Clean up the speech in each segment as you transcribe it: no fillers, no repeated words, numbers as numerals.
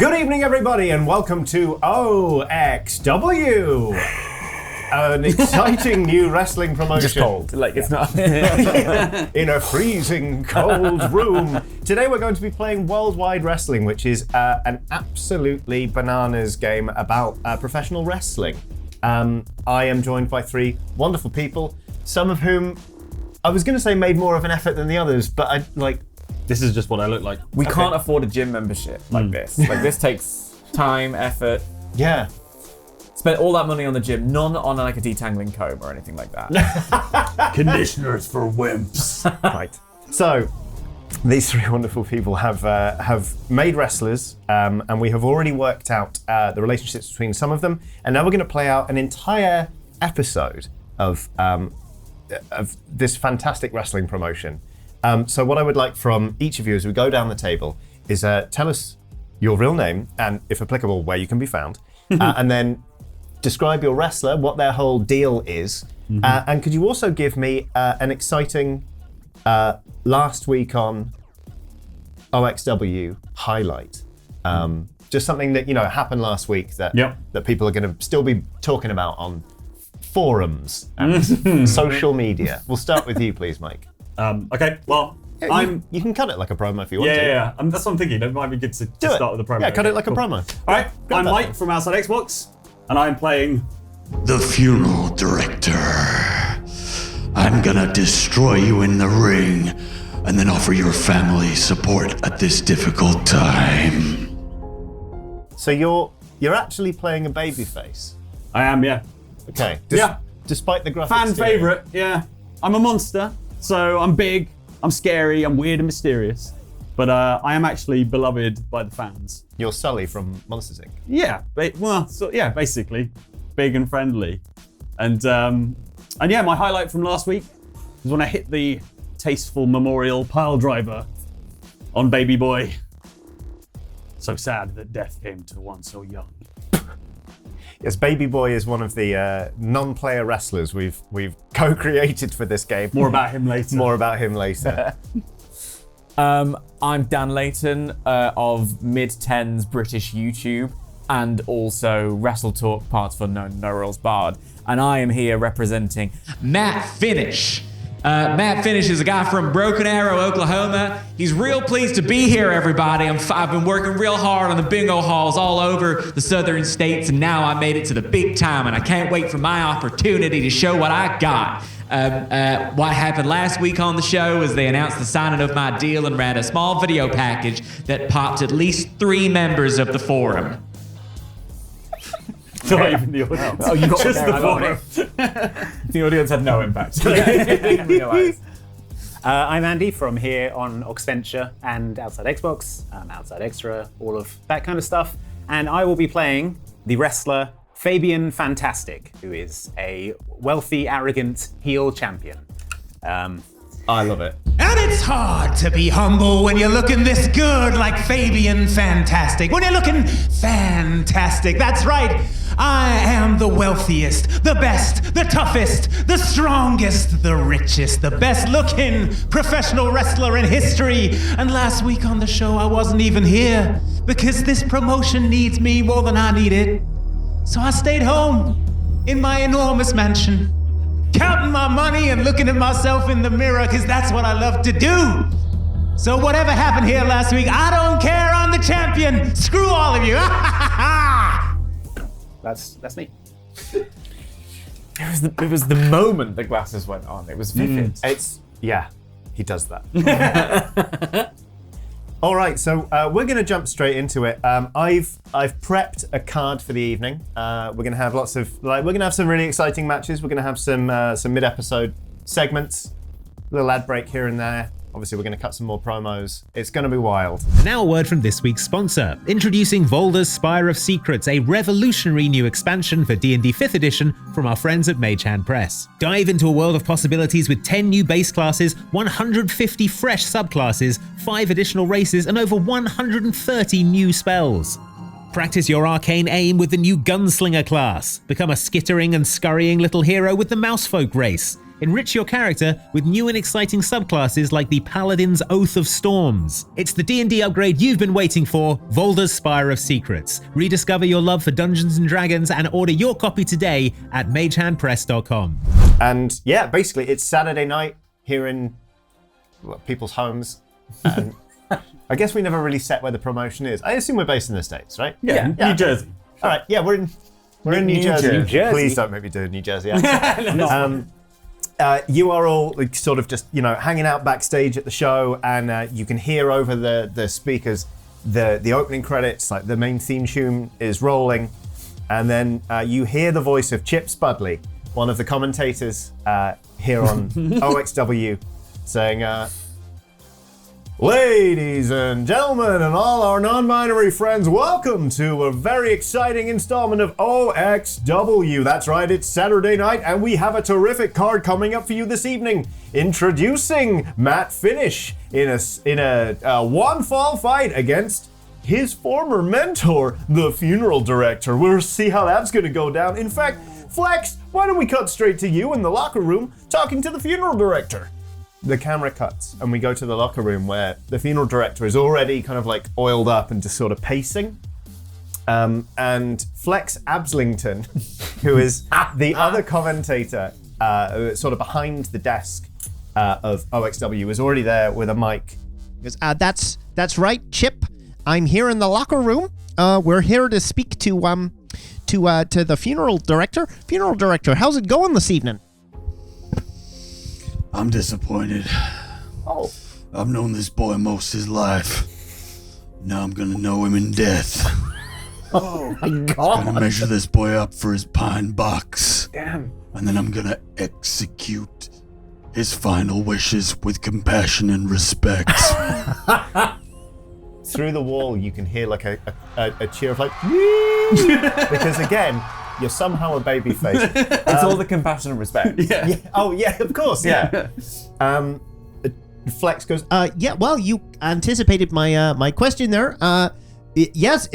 Good evening, everybody, and welcome to OXW, an exciting new wrestling promotion. Just cold, like it's not. In a freezing cold room. Today we're going to be playing Worldwide Wrestling, which is an absolutely bananas game about professional wrestling. I am joined by three wonderful people, some of whom I was going to say made more of an effort than the others, but this is just what I look like. We can't afford a gym membership like this. Like this takes time, effort. Yeah. Spent all that money on the gym, none on like a detangling comb or anything like that. Conditioners for wimps. Right. So, these three wonderful people have made wrestlers, and we have already worked out the relationships between some of them, and now we're going to play out an entire episode of this fantastic wrestling promotion. So what I would like from each of you as we go down the table is tell us your real name and, if applicable, where you can be found, and then describe your wrestler, what their whole deal is, and could you also give me an exciting last week on OXW highlight? Just something that happened last week that people are going to still be talking about on forums and social media. We'll start with you, please, Mike. Okay, well, you can cut it like a promo if you want to. Yeah. That's what I'm thinking. It might be good to start with a promo. Yeah, cut it like a promo. All right, I'm Mike from Outside Xbox, and I'm playing the funeral director. I'm gonna destroy you in the ring, and then offer your family support at this difficult time. So you're actually playing a babyface. I am, yeah. Okay. Despite the graphics. Fan favorite, yeah. I'm a monster. So I'm big, I'm scary, I'm weird and mysterious, but I am actually beloved by the fans. You're Sully from Monsters Inc. Yeah, basically, big and friendly, and yeah, my highlight from last week was when I hit the tasteful memorial pile driver on Baby Boy. So sad that death came to one so young. Yes, Baby Boy is one of the non-player wrestlers we've co-created for this game. More about him later. I'm Dan Layton of mid-10s British YouTube and also Wrestle Talk Parts for No Rules Bard. And I am here representing Matt Finnish. Matt Finnish is a guy from Broken Arrow, Oklahoma. He's real pleased to be here, everybody. I've been working real hard on the bingo halls all over the southern states, and now I made it to the big time, and I can't wait for my opportunity to show what I got. What happened last week on the show is they announced the signing of my deal and ran a small video package that popped at least 3 members of the forum. Not even the audience. Oh, you got just the forum. The audience had no impact. I didn't realize. I'm Andy from here on Oxventure and Outside Xbox, Outside Extra, all of that kind of stuff. And I will be playing the wrestler Fabian Fantastic, who is a wealthy, arrogant heel champion. I love it. And it's hard to be humble when you're looking this good like Fabian Fantastic. When you're looking fantastic, that's right. I am the wealthiest, the best, the toughest, the strongest, the richest, the best looking professional wrestler in history. And last week on the show, I wasn't even here because this promotion needs me more than I need it. So I stayed home in my enormous mansion, counting my money and looking at myself in the mirror because that's what I love to do. So whatever happened here last week, I don't care, I'm the champion. Screw all of you. That's me. It was the moment the glasses went on. It was vivid. He does that. All right, so we're going to jump straight into it. I've prepped a card for the evening. We're going to have we're going to have some really exciting matches. We're going to have some mid-episode segments, a little ad break here and there. Obviously, we're going to cut some more promos. It's going to be wild. Now a word from this week's sponsor. Introducing Volder's Spire of Secrets, a revolutionary new expansion for D&D 5th edition from our friends at Mage Hand Press. Dive into a world of possibilities with 10 new base classes, 150 fresh subclasses, 5 additional races, and over 130 new spells. Practice your arcane aim with the new Gunslinger class. Become a skittering and scurrying little hero with the Mousefolk race. Enrich your character with new and exciting subclasses like the Paladin's Oath of Storms. It's the D&D upgrade you've been waiting for, Volda's Spire of Secrets. Rediscover your love for Dungeons & Dragons and order your copy today at magehandpress.com. And yeah, basically it's Saturday night here in people's homes. And I guess we never really set where the promotion is. I assume we're based in the States, right? Yeah. New Jersey. All right, yeah, we're in New Jersey. New Jersey. Please don't make me do a New Jersey accent. You are all like, sort of just, hanging out backstage at the show, and you can hear over the speakers the opening credits, like the main theme tune is rolling, and then you hear the voice of Chip Spudley, one of the commentators here on OXW, saying, ladies and gentlemen and all our non-binary friends, welcome to a very exciting installment of OXW. That's right, it's Saturday night and we have a terrific card coming up for you this evening. Introducing Matt Finnish in a one-fall fight against his former mentor, the funeral director. We'll see how that's going to go down. In fact, Flex, why don't we cut straight to you in the locker room talking to the funeral director? The camera cuts and we go to the locker room where the funeral director is already kind of like oiled up and just sort of pacing. And Flex Abslington, who is the other commentator sort of behind the desk of OXW, is already there with a mic. That's right, Chip. I'm here in the locker room. We're here to speak to the funeral director. Funeral director, how's it going this evening? I'm disappointed. Oh. I've known this boy most his life. Now I'm gonna know him in death. Oh my God. Gonna measure this boy up for his pine box. Damn. And then I'm gonna execute his final wishes with compassion and respect. Through the wall, you can hear like a cheer of like, woo! Because again, you're somehow a babyface. It's all the compassion and respect. Yeah. Oh yeah, of course. Yeah. Flex goes. Yeah. Well, you anticipated my question there. Yes.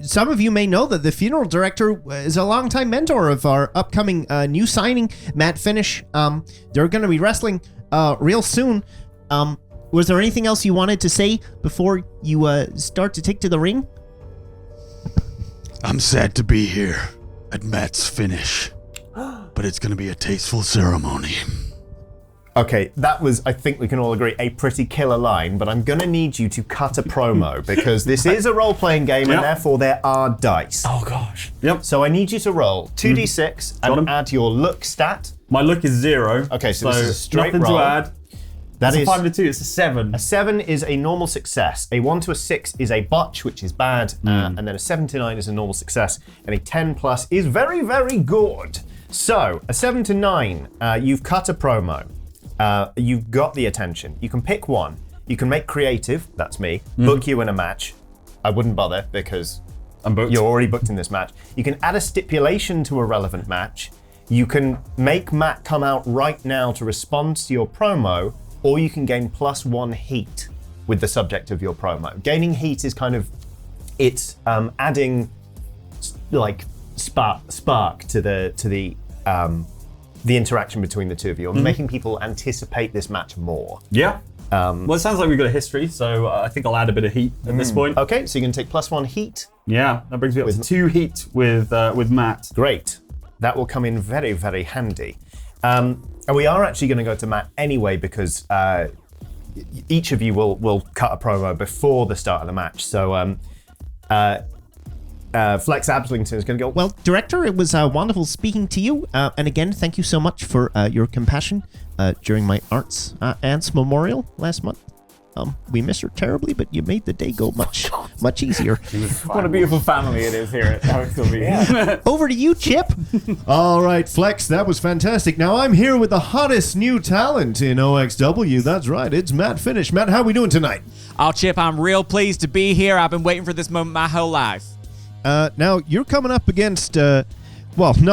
Some of you may know that the funeral director is a longtime mentor of our upcoming new signing, Matt Finnish. They're going to be wrestling real soon. Was there anything else you wanted to say before you start to take to the ring? I'm sad to be here at Matt's finish, but it's gonna be a tasteful ceremony. Okay, that was, I think we can all agree, a pretty killer line, but I'm gonna need you to cut a promo because this is a role-playing game and therefore there are dice. Oh gosh. Yep. So I need you to roll 2d6 and add your look stat. My look is 0. Okay, so this is a straight nothing roll. to add. That It's is a 5 to 2, it's a 7. a 7 is a normal success. A 1 to a 6 is a botch, which is bad, and then a 7 to 9 is a normal success, and a 10 plus is very, very good. So a 7 to 9, you've cut a promo. You've got the attention. You can pick one. You can make creative. That's me. Book you in a match. I wouldn't bother because I'm booked. you're already booked in this match. You can add a stipulation to a relevant match. You can make Matt come out right now to respond to your promo. Or you can gain +1 heat with the subject of your promo. Gaining heat is kind of, it's adding like spark to the interaction between the two of you, or making people anticipate this match more. Yeah. Well, it sounds like we've got a history, so I think I'll add a bit of heat at this point. Okay, so you can take +1 heat. Yeah, that brings me up to 2 heat with Matt. Great. That will come in very, very handy. And we are actually going to go to Matt anyway because each of you will cut a promo before the start of the match. So Flex Abslington is going to go, Well, Director, it was wonderful speaking to you. And again, thank you so much for your compassion during my Arts Aunt's memorial last month. We missed her terribly, but you made the day go much easier. What a beautiful family it is here at OXW. Over to you, Chip. All right, Flex, that was fantastic. Now I'm here with the hottest new talent in OXW. That's right, it's Matt Finnish. Matt, how we doing tonight? Oh, Chip, I'm real pleased to be here. I've been waiting for this moment my whole life. Now you're coming up against, not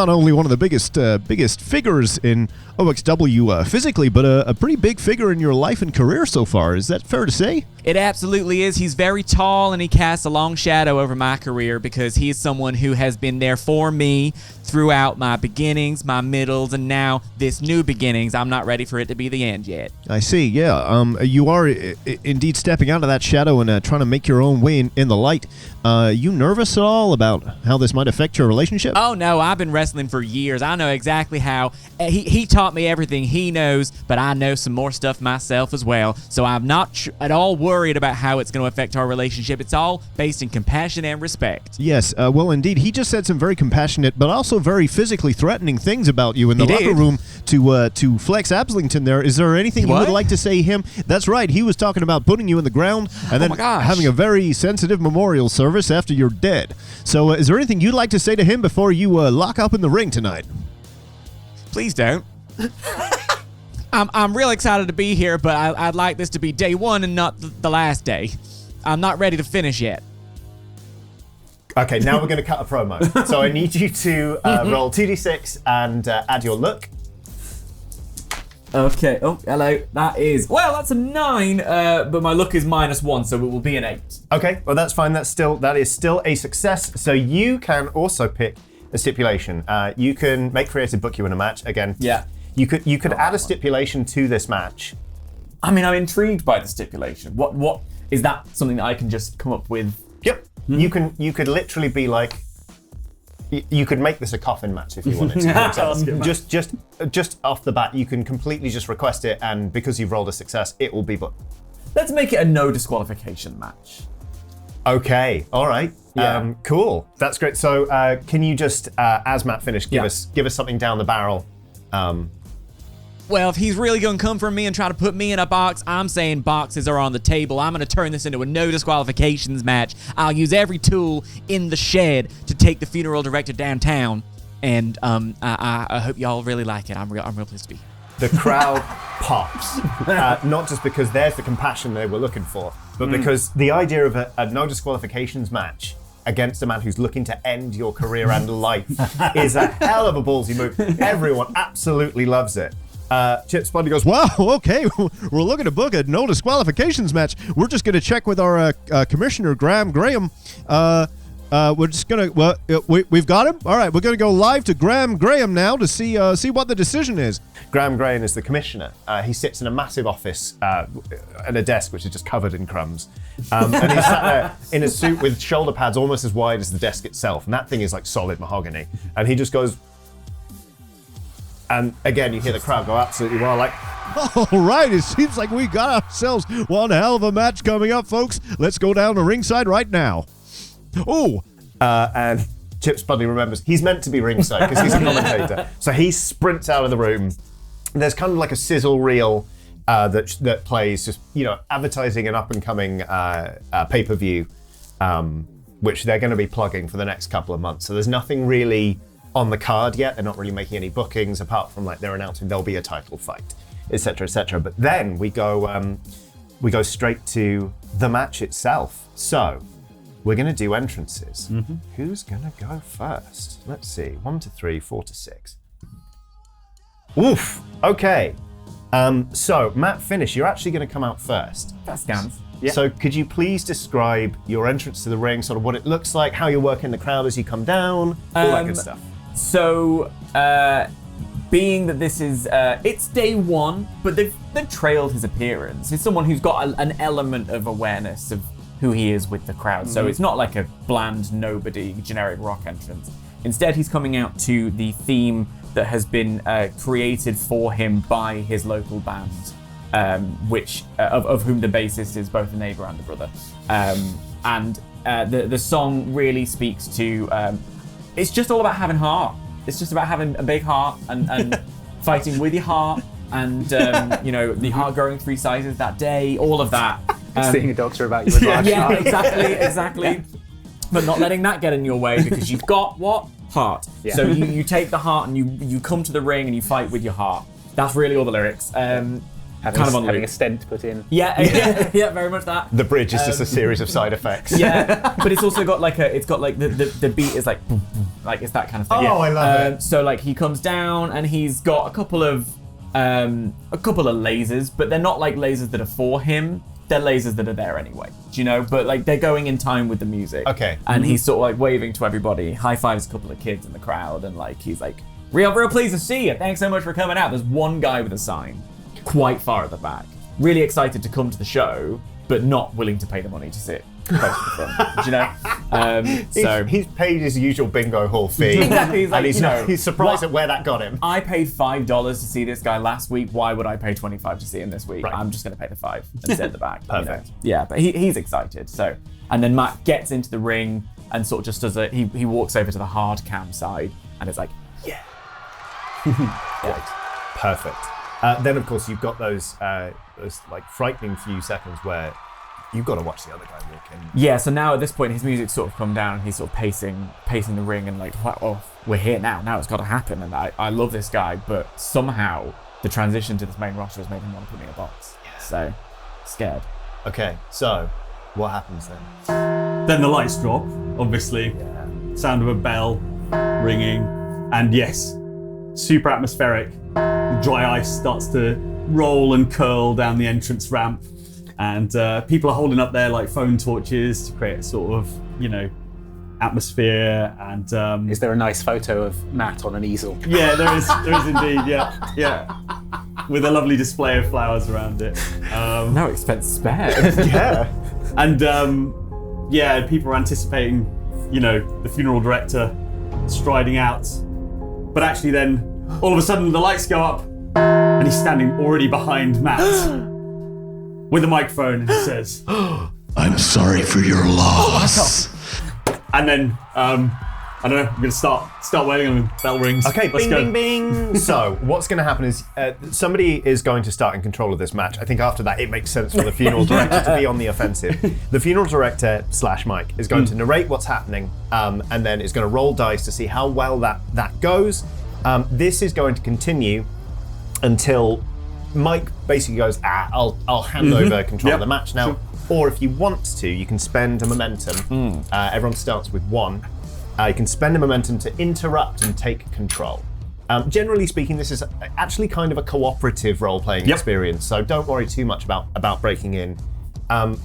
only one of the biggest figures in OXW physically, but a pretty big figure in your life and career so far. Is that fair to say? It absolutely is. He's very tall, and he casts a long shadow over my career because he is someone who has been there for me throughout my beginnings, my middles, and now this new beginnings. I'm not ready for it to be the end yet. I see, yeah. You are indeed stepping out of that shadow and trying to make your own way in the light. You nervous at all about how this might affect your relationship? Oh, no, I've been wrestling for years. I know exactly how. He taught me everything he knows, but I know some more stuff myself as well, so I'm not at all worried about how it's going to affect our relationship. It's all based in compassion and respect. Yes, well, indeed. He just said some very compassionate, but also very physically threatening things about you in the locker room to Flex Abslington there. Is there anything you would like to say him? That's right. He was talking about putting you in the ground and then having a very sensitive memorial service after you're dead. So is there anything you'd like to say to him before you lock up in the ring tonight? Please don't. I'm real excited to be here, but I'd like this to be day one and not the last day. I'm not ready to finish yet. Okay, now we're going to cut a promo. So I need you to roll 2d6 and add your look. Okay. Oh, hello. That's a 9, but my look is -1, so it will be an 8. Okay, well that's fine. That is still a success. So you can also pick a stipulation. You can make creative book you in a match again. Yeah. You could add a stipulation to this match. I mean, I'm intrigued by the stipulation. What is that? Something that I can just come up with? Yep. You could literally be like, you could make this a coffin match if you wanted to. Just off the bat, you can completely just request it, and because you've rolled a success, it will be booked. Let's make it a no disqualification match. Okay. All right. Yeah. Cool. That's great. So can you just, as Matt finished, give us something down the barrel? Well, if he's really going to come for me and try to put me in a box, I'm saying boxes are on the table. I'm going to turn this into a no disqualifications match. I'll use every tool in the shed to take the funeral director downtown. And I hope y'all really like it. I'm real pleased to be here. The crowd pops. Not just because there's the compassion they were looking for, but because the idea of a no disqualifications match against a man who's looking to end your career and life is a hell of a ballsy move. Everyone absolutely loves it. Chip Spundy goes, wow, okay, we're looking to book a no disqualifications match. We're just going to check with our commissioner, Graham. We're just going to, we've got him? All right, we're going to go live to Graham now to see what the decision is. Graham is the commissioner. He sits in a massive office at a desk which is just covered in crumbs. And he's sat there in a suit with shoulder pads almost as wide as the desk itself. And that thing is like solid mahogany. And he just goes, and again, you hear the crowd go absolutely wild, like, all right, it seems like we got ourselves one hell of a match coming up, folks. Let's go down to ringside right now. Oh. And Chip Spundy remembers he's meant to be ringside because he's a commentator. So he sprints out of the room. There's kind of like a sizzle reel that plays, just, advertising an up-and-coming pay-per-view, which they're going to be plugging for the next couple of months. So there's nothing really on the card yet. They're not really making any bookings apart from they're announcing there'll be a title fight, etc., etc. But then we go straight to the match itself. So we're going to do entrances. Mm-hmm. Who's going to go first? Let's see. 1 to 3, 4 to 6. Oof. Okay. So Matt Finnish, you're actually going to come out first. That scans. Yeah. So could you please describe your entrance to the ring, sort of what it looks like, how you're working the crowd as you come down, all that good stuff. So, being that this is, it's day one, but they've trailed his appearance. He's someone who's got an element of awareness of who he is with the crowd. Mm-hmm. So it's not like a bland, nobody, generic rock entrance. Instead, he's coming out to the theme that has been created for him by his local band, which of whom the bassist is both a neighbor and a brother. And the song really speaks to, it's just all about having heart. It's just about having a big heart and fighting with your heart and, the heart growing 3 sizes that day, all of that. Seeing a doctor about your large heart. Exactly. But not letting that get in your way because you've got what? Heart. Yeah. So you take the heart and you come to the ring and you fight with your heart. That's really all the lyrics. Having a stent put in. Yeah, very much that. The bridge is just a series of side effects. Yeah, but it's also got the beat is like it's that kind of thing. Oh, I love it. So he comes down and he's got a couple of a couple of lasers, but they're not like lasers that are for him. They're lasers that are there anyway, do you know? But like they're going in time with the music. Okay. And he's sort of like waving to everybody, high fives a couple of kids in the crowd, and like he's like, real pleased to see you. Thanks so much for coming out. There's one guy with a sign, quite far at the back, really excited to come to the show, but not willing to pay the money to sit close to the front. Do you know? So he's paid his usual bingo hall fee. Exactly. He's like, and he's surprised at where that got him. I paid $5 to see this guy last week. Why would I pay $25 to see him this week? Right. I'm just going to pay the $5 and sit at the back. Perfect. You know? Yeah, but he's excited. So, and then Matt gets into the ring and sort of just does he walks over to the hard cam side and it's like, yeah. Great. Perfect. Then of course you've got those like frightening few seconds where you've got to watch the other guy walk in. Yeah, so now at this point his music's sort of come down, he's sort of pacing the ring and like, oh, we're here now it's got to happen, and I love this guy, but somehow the transition to this main roster has made him want to put me in a box. Yeah. So, scared. Okay, so what happens then? Then the lights drop, obviously. Yeah. Sound of a bell ringing, and yes, super atmospheric. Dry ice starts to roll and curl down the entrance ramp, and people are holding up their like phone torches to create a sort of, you know, atmosphere. And Is there a nice photo of Matt on an easel? yeah, there is indeed, yeah, with a lovely display of flowers around it. No expense spared. Yeah. And yeah, people are anticipating, you know, the funeral director striding out, but actually then all of a sudden the lights go up and he's standing already behind Matt with a microphone, and he says, I'm sorry for your loss. and then I don't know, I'm gonna start wailing on the bell rings. Okay, let's bing, go. bing, bing. So what's going to happen is somebody is going to start in control of this match. I think after that it makes sense for the funeral director to be on the offensive. The funeral director / Mike is going to narrate what's happening, and then is going to roll dice to see how well that goes. This is going to continue until Mike basically goes, I'll hand over control of the match now. Sure. Or if you want to, you can spend a momentum. Everyone starts with 1. You can spend a momentum to interrupt and take control. Generally speaking, this is actually kind of a cooperative role-playing experience, so don't worry too much about breaking in.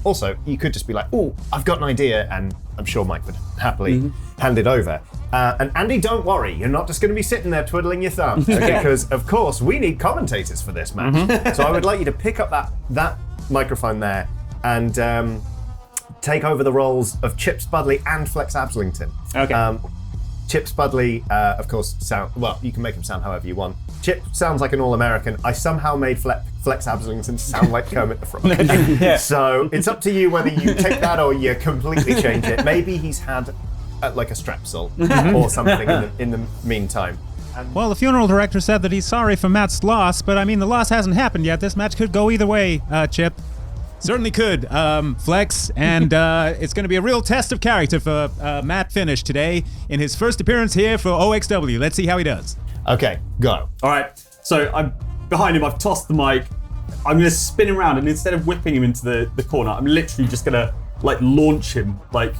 Also, you could just be like, oh, I've got an idea, and I'm sure Mike would happily hand it over. And Andy, don't worry, you're not just going to be sitting there twiddling your thumbs, because of course we need commentators for this match. So I would like you to pick up that microphone there and take over the roles of Chip Spudley and Flex Ablington. Okay. Chip Spudley, of course, you can make him sound however you want. Chip sounds like an all-American. I somehow made Flex Ablington sound like Kermit the Frog. So it's up to you whether you take that or you completely change it. Maybe he's had like a strepsil or something in the meantime. Well, the funeral director said that he's sorry for Matt's loss, but I mean, the loss hasn't happened yet. This match could go either way, Chip. Certainly could, Flex, and it's going to be a real test of character for Matt Finnish today in his first appearance here for OXW. Let's see how he does. Okay, go. All right, so I'm behind him, I've tossed the mic, I'm going to spin him around, and instead of whipping him into the corner, I'm literally just going to like launch him, like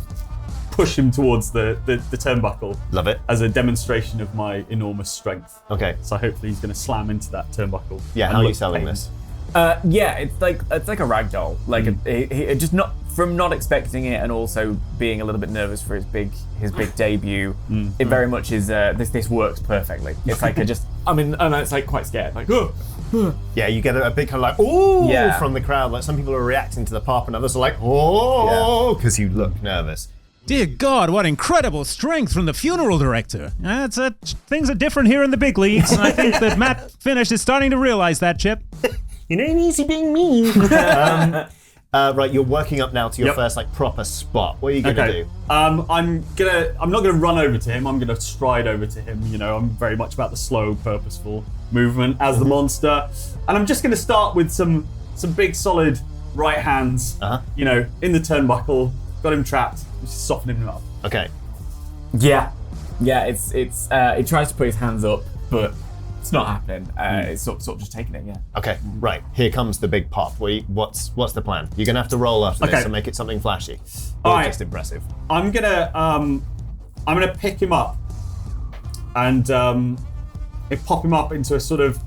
push him towards the turnbuckle. Love it. As a demonstration of my enormous strength. Okay. So hopefully he's going to slam into that turnbuckle. Yeah, and how are you look selling pained. this? Yeah, it's like a rag doll. Like it just not expecting it, and also being a little bit nervous for his big debut. It very much is. This works perfectly. It's like and it's like quite scared. Like, yeah, you get a big kind of like ooh Yeah. from the crowd. Like some people are reacting to the pop, and others are like oh because you look nervous. Dear God, what incredible strength from the funeral director. Things are different here in the big leagues, and I think that Matt Finnish is starting to realize that, Chip. It ain't easy being me. Right, you're working up now to your first like proper spot. What are you gonna do? I'm not gonna run over to him. I'm gonna stride over to him. You know, I'm very much about the slow, purposeful movement as the monster, and I'm just gonna start with some big, solid right hands. You know, in the turnbuckle, got him trapped. Just softening him up. Okay. yeah. It's he tries to put his hands up, but it's not happening. It's sort of just taking it. Yeah. Okay. Right. Here comes the big pop. What's the plan? You're gonna have to roll after this Okay. and make it something flashy. All Or right. just impressive. I'm gonna pick him up and pop him up into a sort of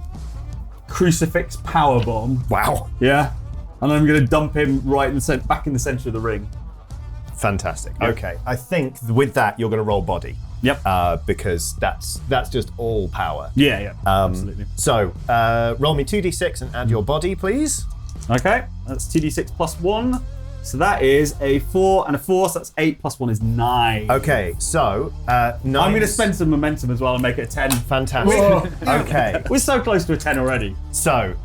crucifix powerbomb. Wow. Yeah. And I'm going to dump him right in the back in the center of the ring. Fantastic. Okay, I think with that you're going to roll body. Yep. Because that's just all power. Yeah, absolutely. So roll me 2d6 and add your body, please. Okay, that's 2d6 plus 1. So that is a 4 and a 4, so that's 8 plus 1 is 9. Okay, so 9. I'm going to spend some momentum as well and make it a 10. Fantastic. Okay. We're so close to a 10 already. So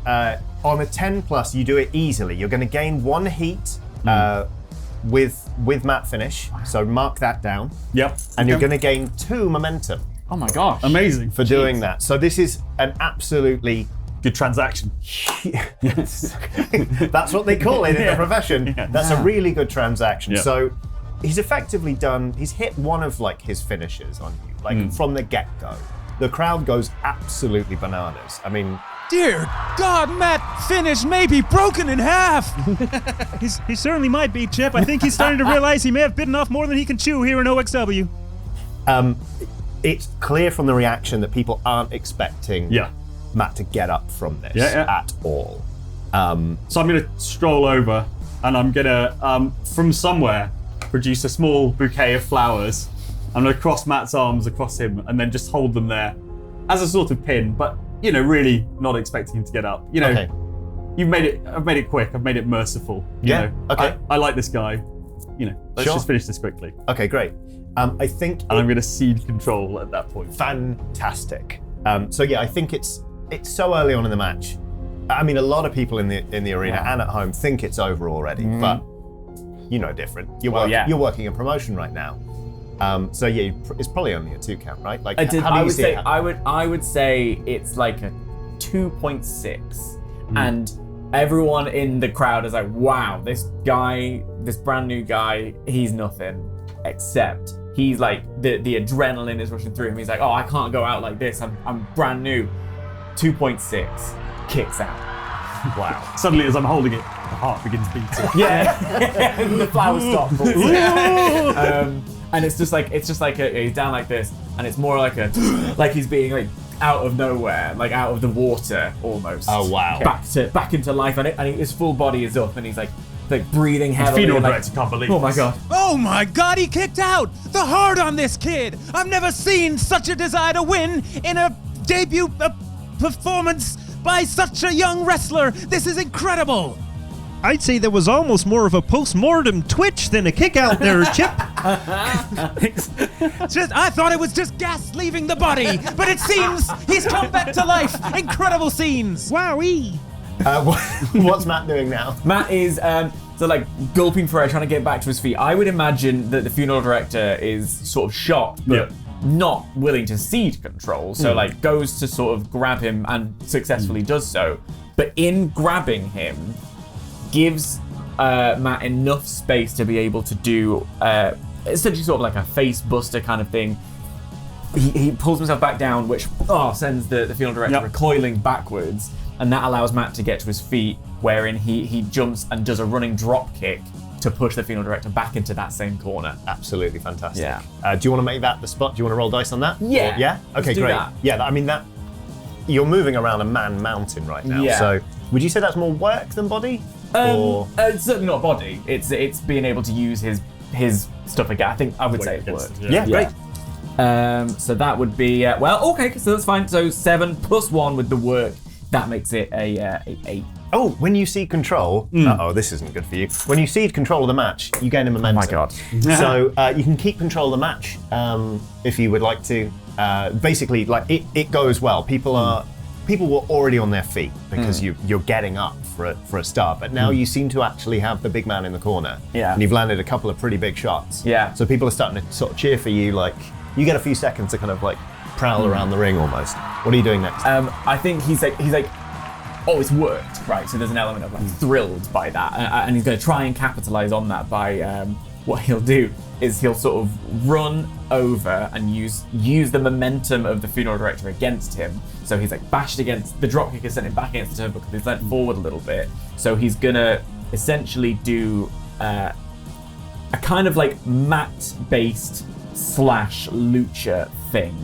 on a 10 plus, you do it easily. You're going to gain 1 heat with Matt Finish. So mark that down. Yep. And you're going to gain 2 momentum. Oh my gosh. Amazing. For doing that. So this is an absolutely good transaction. Yes. That's what they call it in the profession. Yeah. That's a really good transaction. Yeah. So he's effectively he's hit one of like his finishes on you, like from the get-go. The crowd goes absolutely bananas. I mean, Dear God, Matt Finish may be broken in half. He certainly might be, Chip. I think he's starting to realize he may have bitten off more than he can chew here in OXW. It's clear from the reaction that people aren't expecting Matt to get up from this at all. So I'm going to stroll over and I'm going to, from somewhere, produce a small bouquet of flowers. I'm going to cross Matt's arms across him and then just hold them there as a sort of pin, but, you know, really not expecting him to get up. You know, I've made it quick. I've made it merciful. You know, I like this guy. You know, let's just finish this quickly. Okay, great. I think... And I'm going to cede control at that point. Fantastic. So yeah, I think it's so early on in the match. I mean, a lot of people in the arena and at home think it's over already, but you know different. You're working a promotion right now. So yeah, it's probably only a 2 count, right? Like, I would say it's like a 2.6, and everyone in the crowd is like, "Wow, this brand new guy, he's nothing." Except he's like the adrenaline is rushing through him. He's like, "Oh, I can't go out like this. I'm brand new." 2.6 kicks out. Wow! Suddenly, as I'm holding it, the heart begins beating. Yeah, the flowers stop. And it's just like he's down like this, and it's more like like he's being like out of nowhere, like out of the water almost. Oh wow! Back into life, and his full body is up, and he's like breathing heavily. Funeral director can't believe. Oh my god! Oh my god! He kicked out. The heart on this kid. I've never seen such a desire to win in a debut performance by such a young wrestler. This is incredible. I'd say there was almost more of a post-mortem twitch than a kick out there, Chip. I thought it was just gas leaving the body, but it seems he's come back to life. Incredible scenes. Wowee. What's Matt doing now? Matt is gulping for air, trying to get back to his feet. I would imagine that the funeral director is sort of shocked, but not willing to cede control. So goes to sort of grab him and successfully does so. But in grabbing him, gives Matt enough space to be able to do essentially sort of like a face buster kind of thing. He pulls himself back down, which sends the funeral director recoiling backwards, and that allows Matt to get to his feet, wherein he jumps and does a running drop kick to push the funeral director back into that same corner. Absolutely fantastic. Yeah. Do you want to make that the spot? Do you want to roll dice on that? Yeah. Yeah? Okay, great. That. Yeah, I mean, that you're moving around a man mountain right now. Yeah. So would you say that's more work than body? It's certainly not body. It's being able to use his stuff again. I would say it worked. Yeah, great. So that would be okay. So that's fine. So 7 plus 1 with the work. That makes it a 8. Oh, when you cede control, this isn't good for you. When you cede control of the match, you gain a momentum. Oh my god. So you can keep control of the match if you would like to. Basically, like it goes well. People were already on their feet because you're getting up for a start, but now you seem to actually have the big man in the corner. Yeah. And you've landed a couple of pretty big shots. Yeah. So people are starting to sort of cheer for you. Like you get a few seconds to kind of like prowl around the ring almost. What are you doing next? I think he's like, oh, it's worked, right? So there's an element of like thrilled by that, and he's going to try and capitalize on that by what he'll do is he'll sort of run over and use the momentum of the funeral director against him. So he's like bashed against the dropkick, has sent him back against the turnbuckle because he's leant forward a little bit. So he's gonna essentially do a kind of like mat-based / lucha thing,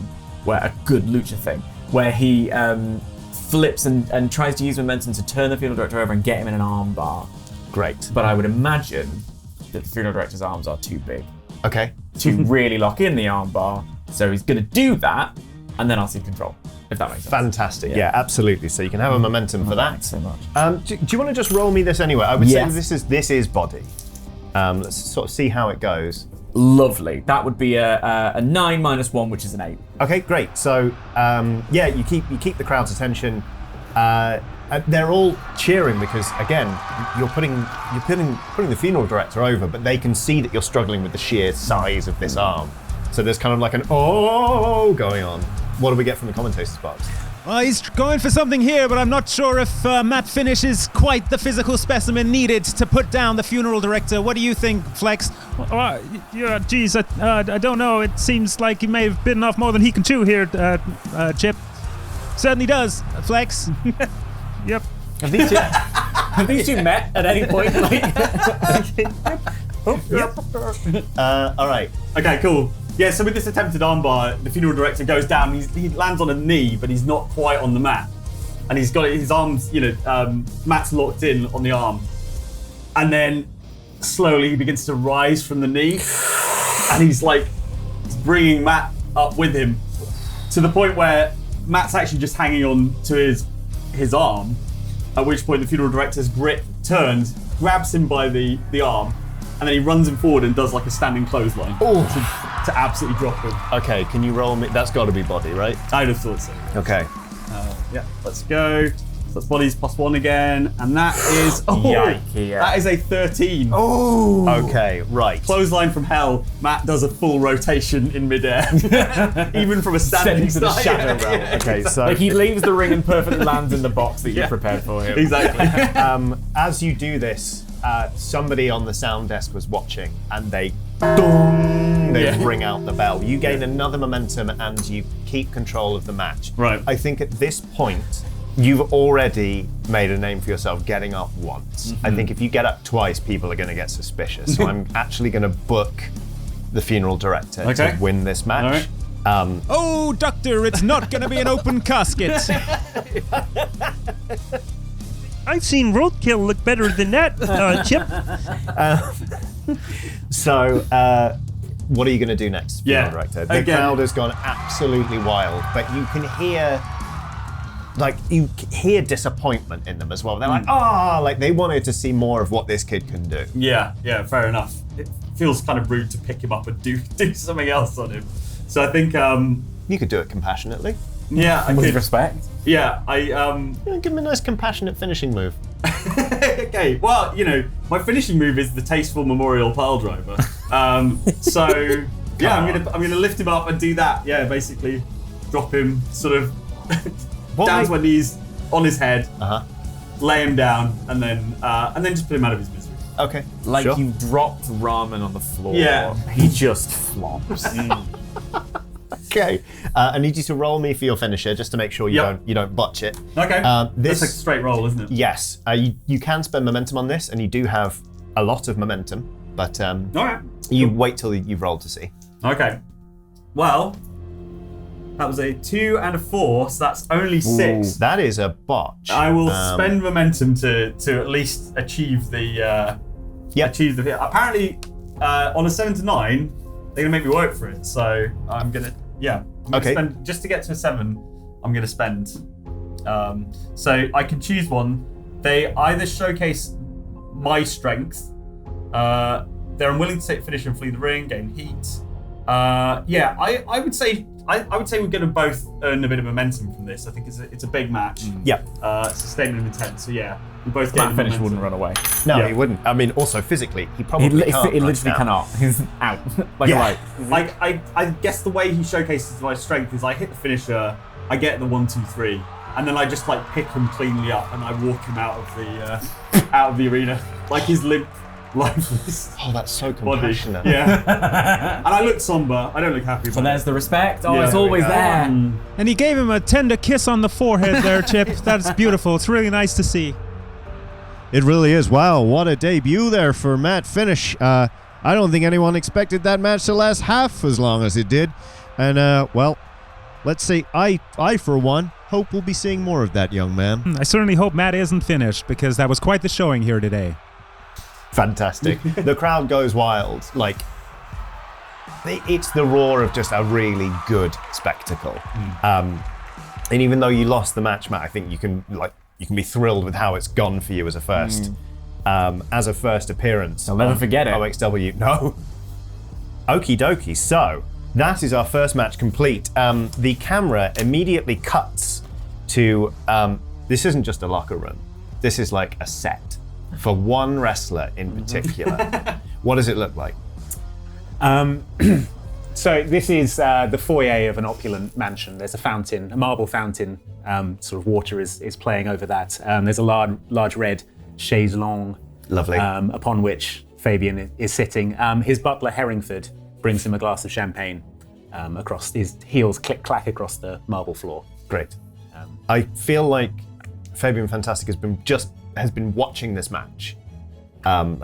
where he flips and tries to use momentum to turn the funeral director over and get him in an arm bar. Great. But I would imagine that the funeral director's arms are too big Okay. to really lock in the arm bar. So he's going to do that, and then I'll see control, if that makes sense. Fantastic. Yeah, absolutely. So you can have a momentum for that. Thanks so much. Do you want to just roll me this anyway? I would Yes. say this is body. Let's sort of see how it goes. Lovely. That would be a 9 minus 1, which is an 8. Okay, great. So you keep the crowd's attention. They're all cheering because again, you're putting the funeral director over, but they can see that you're struggling with the sheer size of this arm. So there's kind of like an oh going on. What do we get from the commentators box? Well, he's going for something here, but I'm not sure if Matt Finnish is quite the physical specimen needed to put down the funeral director. What do you think, Flex? Yeah, geez, I don't know. It seems like he may have bitten off more than he can chew here, Chip. Certainly does, Flex. Yep. Have these two met at any point? All right. Okay, cool. Yeah, so with this attempted armbar, the funeral director goes down. He lands on a knee, but he's not quite on the mat. And he's got his arms, Matt's locked in on the arm. And then slowly he begins to rise from the knee. And he's bringing Matt up with him to the point where Matt's actually just hanging on to his arm. At which point the funeral director's grip turns, grabs him by the arm, and then he runs him forward and does like a standing clothesline to absolutely drop him. Okay, can you roll me? That's got to be body, right? I'd have thought so. Okay. Yeah, let's go. So that's bodies +1 again, and that is Yikes. that is a 13. Okay, right. Clothesline from hell. Matt does a full rotation in midair, even from a standing to the start. shadow realm. Okay, so Like he leaves the ring and perfectly lands in the box that you prepared for him. Exactly. as you do this, somebody on the sound desk was watching, and they ring out the bell. You gain another momentum, and you keep control of the match. Right. I think at this point, you've already made a name for yourself getting up once. I think if you get up twice, people are going to get suspicious. So I'm actually going to book the funeral director to win this match. All right. Oh, Doctor, it's not going to be an open casket. I've seen roadkill look better than that, Chip. So, what are you going to do next, funeral director? The crowd has gone absolutely wild, but you can hear, disappointment in them as well. They're like, they wanted to see more of what this kid can do. Yeah, fair enough. It feels kind of rude to pick him up and do something else on him. So I think You could do it compassionately. yeah, I With could. respect. Yeah, I Give him a nice compassionate finishing move. okay, well, my finishing move is the tasteful memorial pile driver. So yeah, I'm gonna lift him up and do that. Yeah, basically drop him sort of down to my knees on his head, lay him down, and then just put him out of his misery. Okay. Like sure. you dropped ramen on the floor. Yeah. He just flops. Okay. I need you to roll me for your finisher just to make sure you don't botch it. Okay. This That's a straight roll, isn't it? Yes. You can spend momentum on this, and you do have a lot of momentum, but All right. you wait till you've rolled to see. Okay. Well, that was a 2 and a 4, so that's only 6. That is a botch. I will spend momentum to at least achieve the. Achieve the. Apparently, on a 7 to 9, they're gonna make me work for it. So I'm gonna. Yeah. I'm gonna spend just to get to a 7. I'm gonna spend. So I can choose one. They either showcase my strength. They're unwilling to take finish and flee the ring, gain heat. I would say we're going to both earn a bit of momentum from this. I think it's a big match. Yeah. It's a statement of intent. So yeah, we both get That finish wouldn't run away. No, he wouldn't. I mean, also physically, he probably can't. He literally cannot. He's out. I guess the way he showcases my strength is I hit the finisher, I get the 1, 2, 3, and then I just pick him cleanly up and I walk him out of the arena like he's limp. Lifeless. Oh, that's so compassionate. Yeah. And I look somber. I don't look happy. So there's the respect. Oh, it's always there. And he gave him a tender kiss on the forehead there, Chip. That's beautiful. It's really nice to see. It really is. Wow, what a debut there for Matt Finnish. I don't think anyone expected that match to last half as long as it did. And, let's say I for one, hope we'll be seeing more of that young man. I certainly hope Matt isn't finished, because that was quite the showing here today. Fantastic. The crowd goes wild. Like, it's the roar of just a really good spectacle. And even though you lost the match, Matt, I think you can be thrilled with how it's gone for you as a first appearance. I'll never forget it. OXW. No. Okie dokie. So that is our first match complete. The camera immediately cuts to this isn't just a locker room. This is like a set for one wrestler in particular. What does it look like? So this is the foyer of an opulent mansion. There's a fountain, a marble fountain. Sort of water is playing over that. There's a large red chaise longue. Lovely. Upon which Fabian is sitting. His butler Herringford brings him a glass of champagne. Across his heels click clack across the marble floor. Great. I feel like Fabian Fantastic has been watching this match.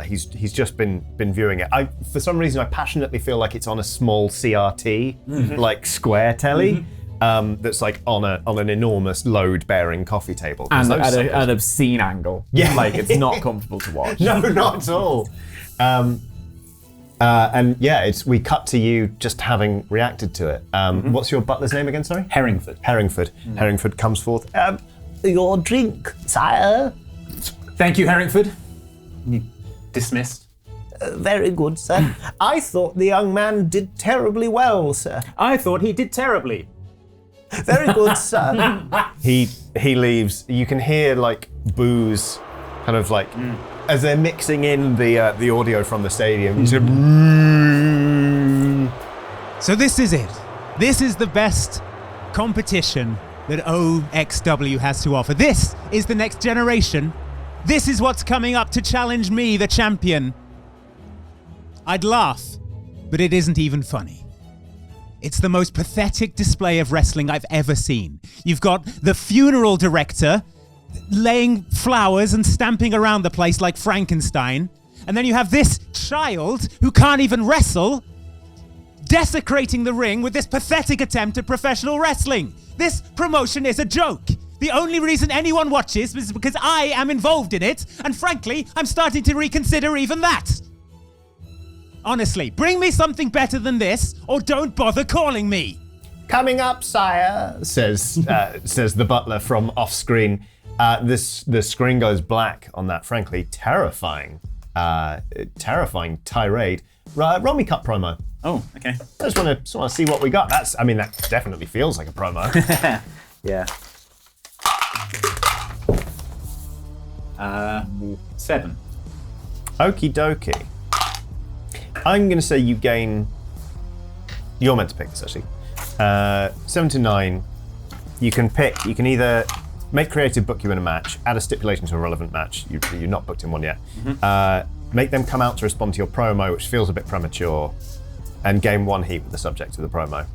He's just been viewing it. For some reason, I passionately feel like it's on a small CRT, like square telly, that's like on an enormous load-bearing coffee table. And at an obscene angle. Yeah, like it's not comfortable to watch. No, not at all. And yeah, we cut to you just having reacted to it. What's your butler's name again? Sorry, Herringford. Herringford comes forth. Your drink, sire. Thank you, Herringford. Dismissed. Very good, sir. I thought the young man did terribly well, sir. I thought he did terribly. Very good, sir. He leaves. You can hear like boos, kind of like as they're mixing in the audio from the stadium. So this is it. This is the best competition that OXW has to offer. This is the next generation. This is what's coming up to challenge me, the champion. I'd laugh, but it isn't even funny. It's the most pathetic display of wrestling I've ever seen. You've got the funeral director laying flowers and stamping around the place like Frankenstein. And then you have this child who can't even wrestle, desecrating the ring with this pathetic attempt at professional wrestling. This promotion is a joke. The only reason anyone watches is because I am involved in it, and frankly, I'm starting to reconsider even that. Honestly, bring me something better than this, or don't bother calling me. Coming up, sire, says the butler from off screen. The screen goes black on that, frankly, terrifying tirade. Roll me cut promo. Oh, okay. I just want to see what we got. That definitely feels like a promo. Yeah. 7. Okie dokie. I'm going to say you gain. You're meant to pick this actually. 7 to 9. You can pick. You can either make creative book you in a match, add a stipulation to a relevant match. You're not booked in one yet. Make them come out to respond to your promo, which feels a bit premature, and gain 1 heat with the subject of the promo.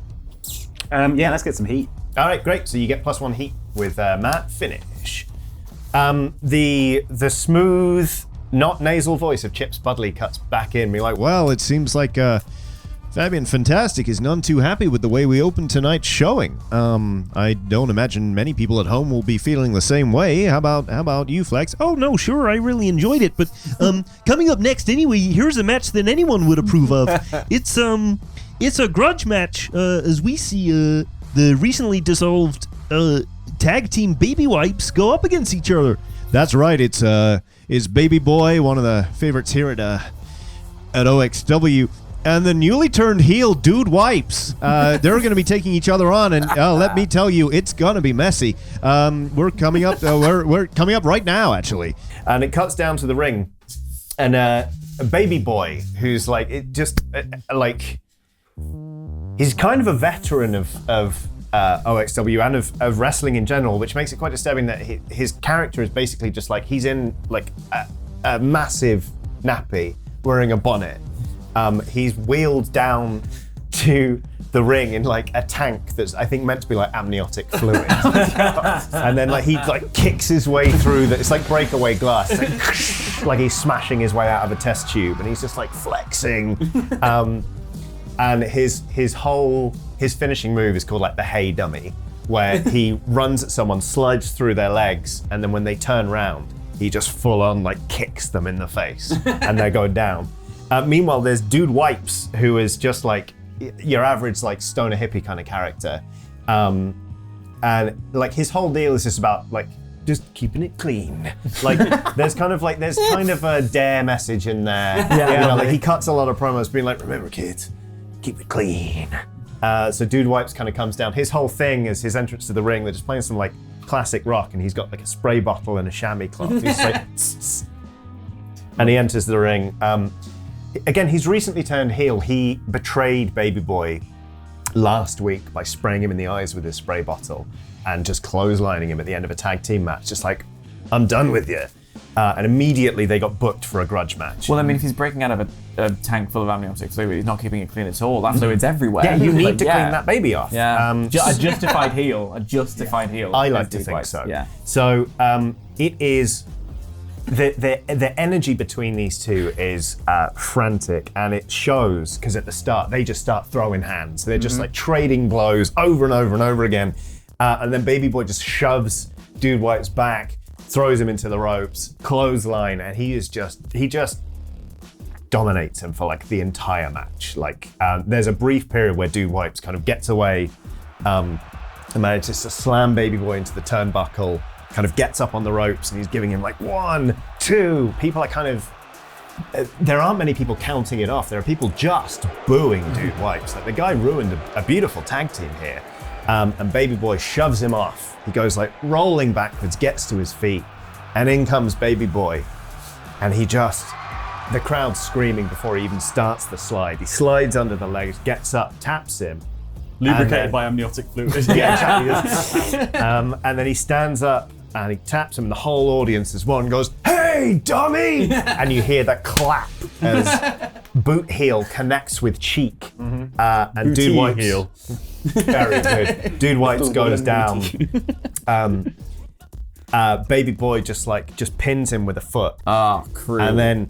Yeah, let's get some heat. All right, great. So you get +1 heat with Matt Finnish. The smooth, not nasal voice of Chips Budley cuts back in. Be like, Well, it seems like Fabian Fantastic is none too happy with the way we opened tonight's showing. I don't imagine many people at home will be feeling the same way. How about you, Flex? Oh no, sure, I really enjoyed it, but coming up next anyway, here's a match that anyone would approve of. It's a grudge match, as we see the recently dissolved tag team Baby Wipes go up against each other. That's right, it's Baby Boy, one of the favorites here at OXW. And the newly turned heel Dude Wipes. They're going to be taking each other on, and let me tell you, it's going to be messy. We're coming up. We're coming up right now, actually. And it cuts down to the ring, and a Baby Boy who's like he's kind of a veteran of OXW and of wrestling in general, which makes it quite disturbing that his character is basically just like he's in like a massive nappy wearing a bonnet. He's wheeled down to the ring in like a tank that's I think meant to be like amniotic fluid. And then like he like kicks his way through it's like breakaway glass. Like he's smashing his way out of a test tube and he's just like flexing. And his whole his finishing move is called like the Hey Dummy, where he runs at someone, slides through their legs, and then when they turn round, he just full on like kicks them in the face and they go down. Meanwhile, there's Dude Wipes, who is just like your average like stoner hippie kind of character. And like his whole deal is just about like just keeping it clean. Like there's kind of a dare message in there. Yeah. Like he cuts a lot of promos being like, remember kids, keep it clean. So Dude Wipes kind of comes down. His whole thing is his entrance to the ring. They're just playing some like classic rock, and he's got like a spray bottle and a chamois cloth. He's like, tss, and he enters the ring. Again, he's recently turned heel. He betrayed Baby Boy last week by spraying him in the eyes with his spray bottle and just clotheslining him at the end of a tag team match, just like, I'm done with you. And immediately they got booked for a grudge match. Well, I mean, if he's breaking out of a tank full of amniotic fluid, he's not keeping it clean at all. That fluid's everywhere. Yeah, you need to clean that baby off. Yeah, a justified heel. heel. I like to think so. Yeah. So it is, the energy between these two is frantic, and it shows because at the start they just start throwing hands. They're just like trading blows over and over and over again. And then Baby Boy just shoves Dude White's back, throws him into the ropes, clothesline, and he just dominates him for like the entire match. Like there's a brief period where Dude Wipes kind of gets away and manages to slam Baby Boy into the turnbuckle, kind of gets up on the ropes, and he's giving him like 1, 2. People are kind of, there aren't many people counting it off. There are people just booing Dude Wipes. Like the guy ruined a beautiful tag team here. And Baby Boy shoves him off. He goes like rolling backwards, gets to his feet, and in comes Baby Boy. And the crowd's screaming before he even starts the slide. He slides under the legs, gets up, taps him. Lubricated by amniotic fluid. Yeah, exactly. And then he stands up and he taps him, and the whole audience as one goes, "Hey, dummy!" And you hear that clap as boot heel connects with cheek. And Dude Wipes heel. Very good. Dude Wipes goes down. Baby Boy just pins him with a foot. And then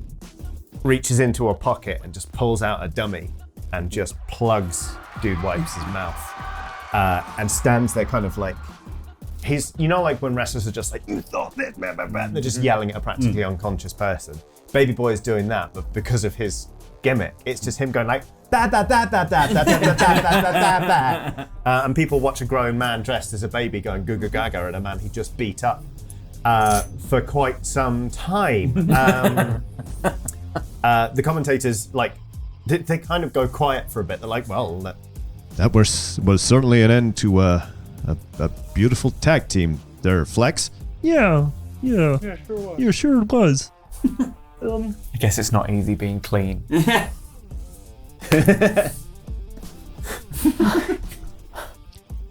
reaches into a pocket and just pulls out a dummy and just plugs Dude Wipes' mouth. And stands there kind of like, like when wrestlers are just like, you thought this, blah, blah, blah. They're just yelling at a practically unconscious person. Baby Boy is doing that, but because of his gimmick, it's just him going like, da da da da da da da da da da da. And people watch a grown man dressed as a baby going goo goo gaga at a man he just beat up for quite some time. The commentators they kind of go quiet for a bit. They're like, well, that was certainly an end to a beautiful tag team there, Flex. Yeah, sure was. Yeah, sure it was. I guess it's not easy being clean. I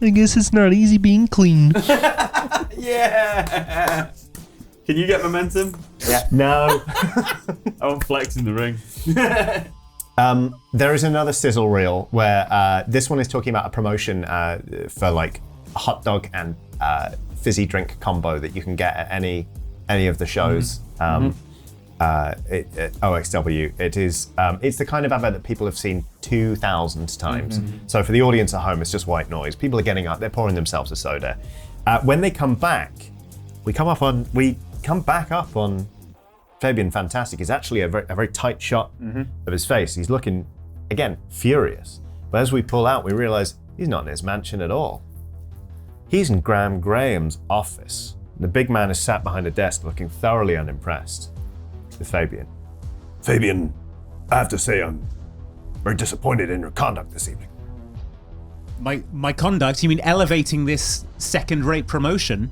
guess it's not easy being clean. Yeah. Can you get momentum? Yeah. No. I want Flex in the ring. There is another sizzle reel where this one is talking about a promotion for like a hot dog and fizzy drink combo that you can get at any of the shows. At OXW. It's the kind of advert that people have seen 2,000 times. So for the audience at home, it's just white noise. People are getting up, they're pouring themselves a soda. When they come back, we come back up on Fabian Fantastic. It's actually a very tight shot of his face. He's looking, again, furious. But as we pull out, we realize he's not in his mansion at all. He's in Graham's office. The big man is sat behind a desk looking thoroughly unimpressed with Fabian. Fabian, I have to say I'm very disappointed in your conduct this evening. My conduct? You mean elevating this second-rate promotion?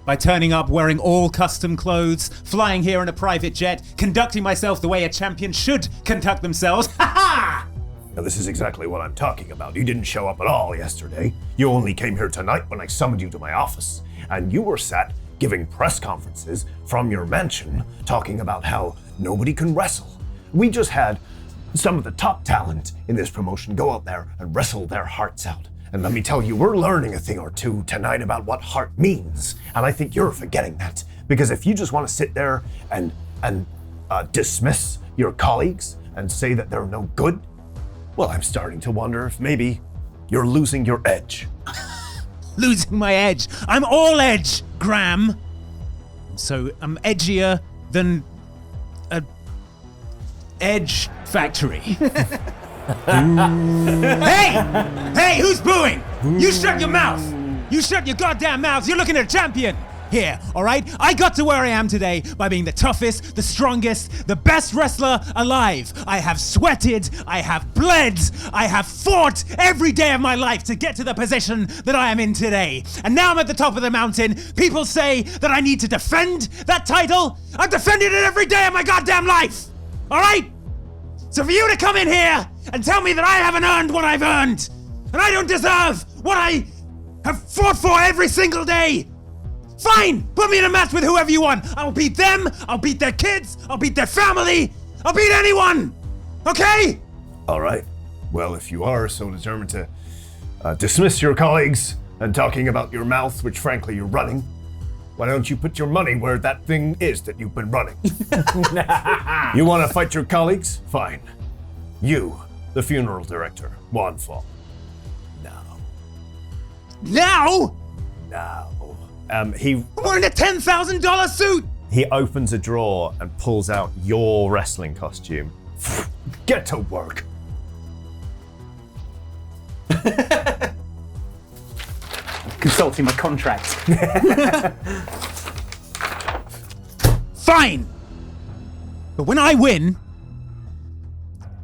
By turning up wearing all custom clothes, flying here in a private jet, conducting myself the way a champion should conduct themselves. Ha ha! Now this is exactly what I'm talking about. You didn't show up at all yesterday. You only came here tonight when I summoned you to my office. And you were sat giving press conferences from your mansion talking about how nobody can wrestle. We just had some of the top talent in this promotion go out there and wrestle their hearts out. And let me tell you, we're learning a thing or two tonight about what heart means. And I think you're forgetting that. Because if you just want to sit there and dismiss your colleagues and say that they're no good, well, I'm starting to wonder if maybe You're losing your edge. Losing my edge. I'm all edge, Graham. So I'm edgier than a edge factory. Hey, who's booing? You shut your mouth. You shut your goddamn mouths. You're looking at a champion here, all right? I got to where I am today by being the toughest, the strongest, the best wrestler alive. I have sweated, I have bled, I have fought every day of my life to get to the position that I am in today. And now I'm at the top of the mountain. People say that I need to defend that title. I've defended it every day of my goddamn life, all right? So for you to come in here and tell me that I haven't earned what I've earned, and I don't deserve what I have fought for every single day, fine, put me in a match with whoever you want. I'll beat them, I'll beat their kids, I'll beat their family, I'll beat anyone, okay? All right. Well, if you are so determined to dismiss your colleagues and talking about your mouth, which frankly you're running, why don't you put your money where that thing is that you've been running? You want to fight your colleagues? Fine. You, the funeral director, Wanfall. Now? He I'm wearing a $10,000 suit! He opens a drawer and pulls out your wrestling costume. Get to work. Consulting my contract. Fine! But when I win,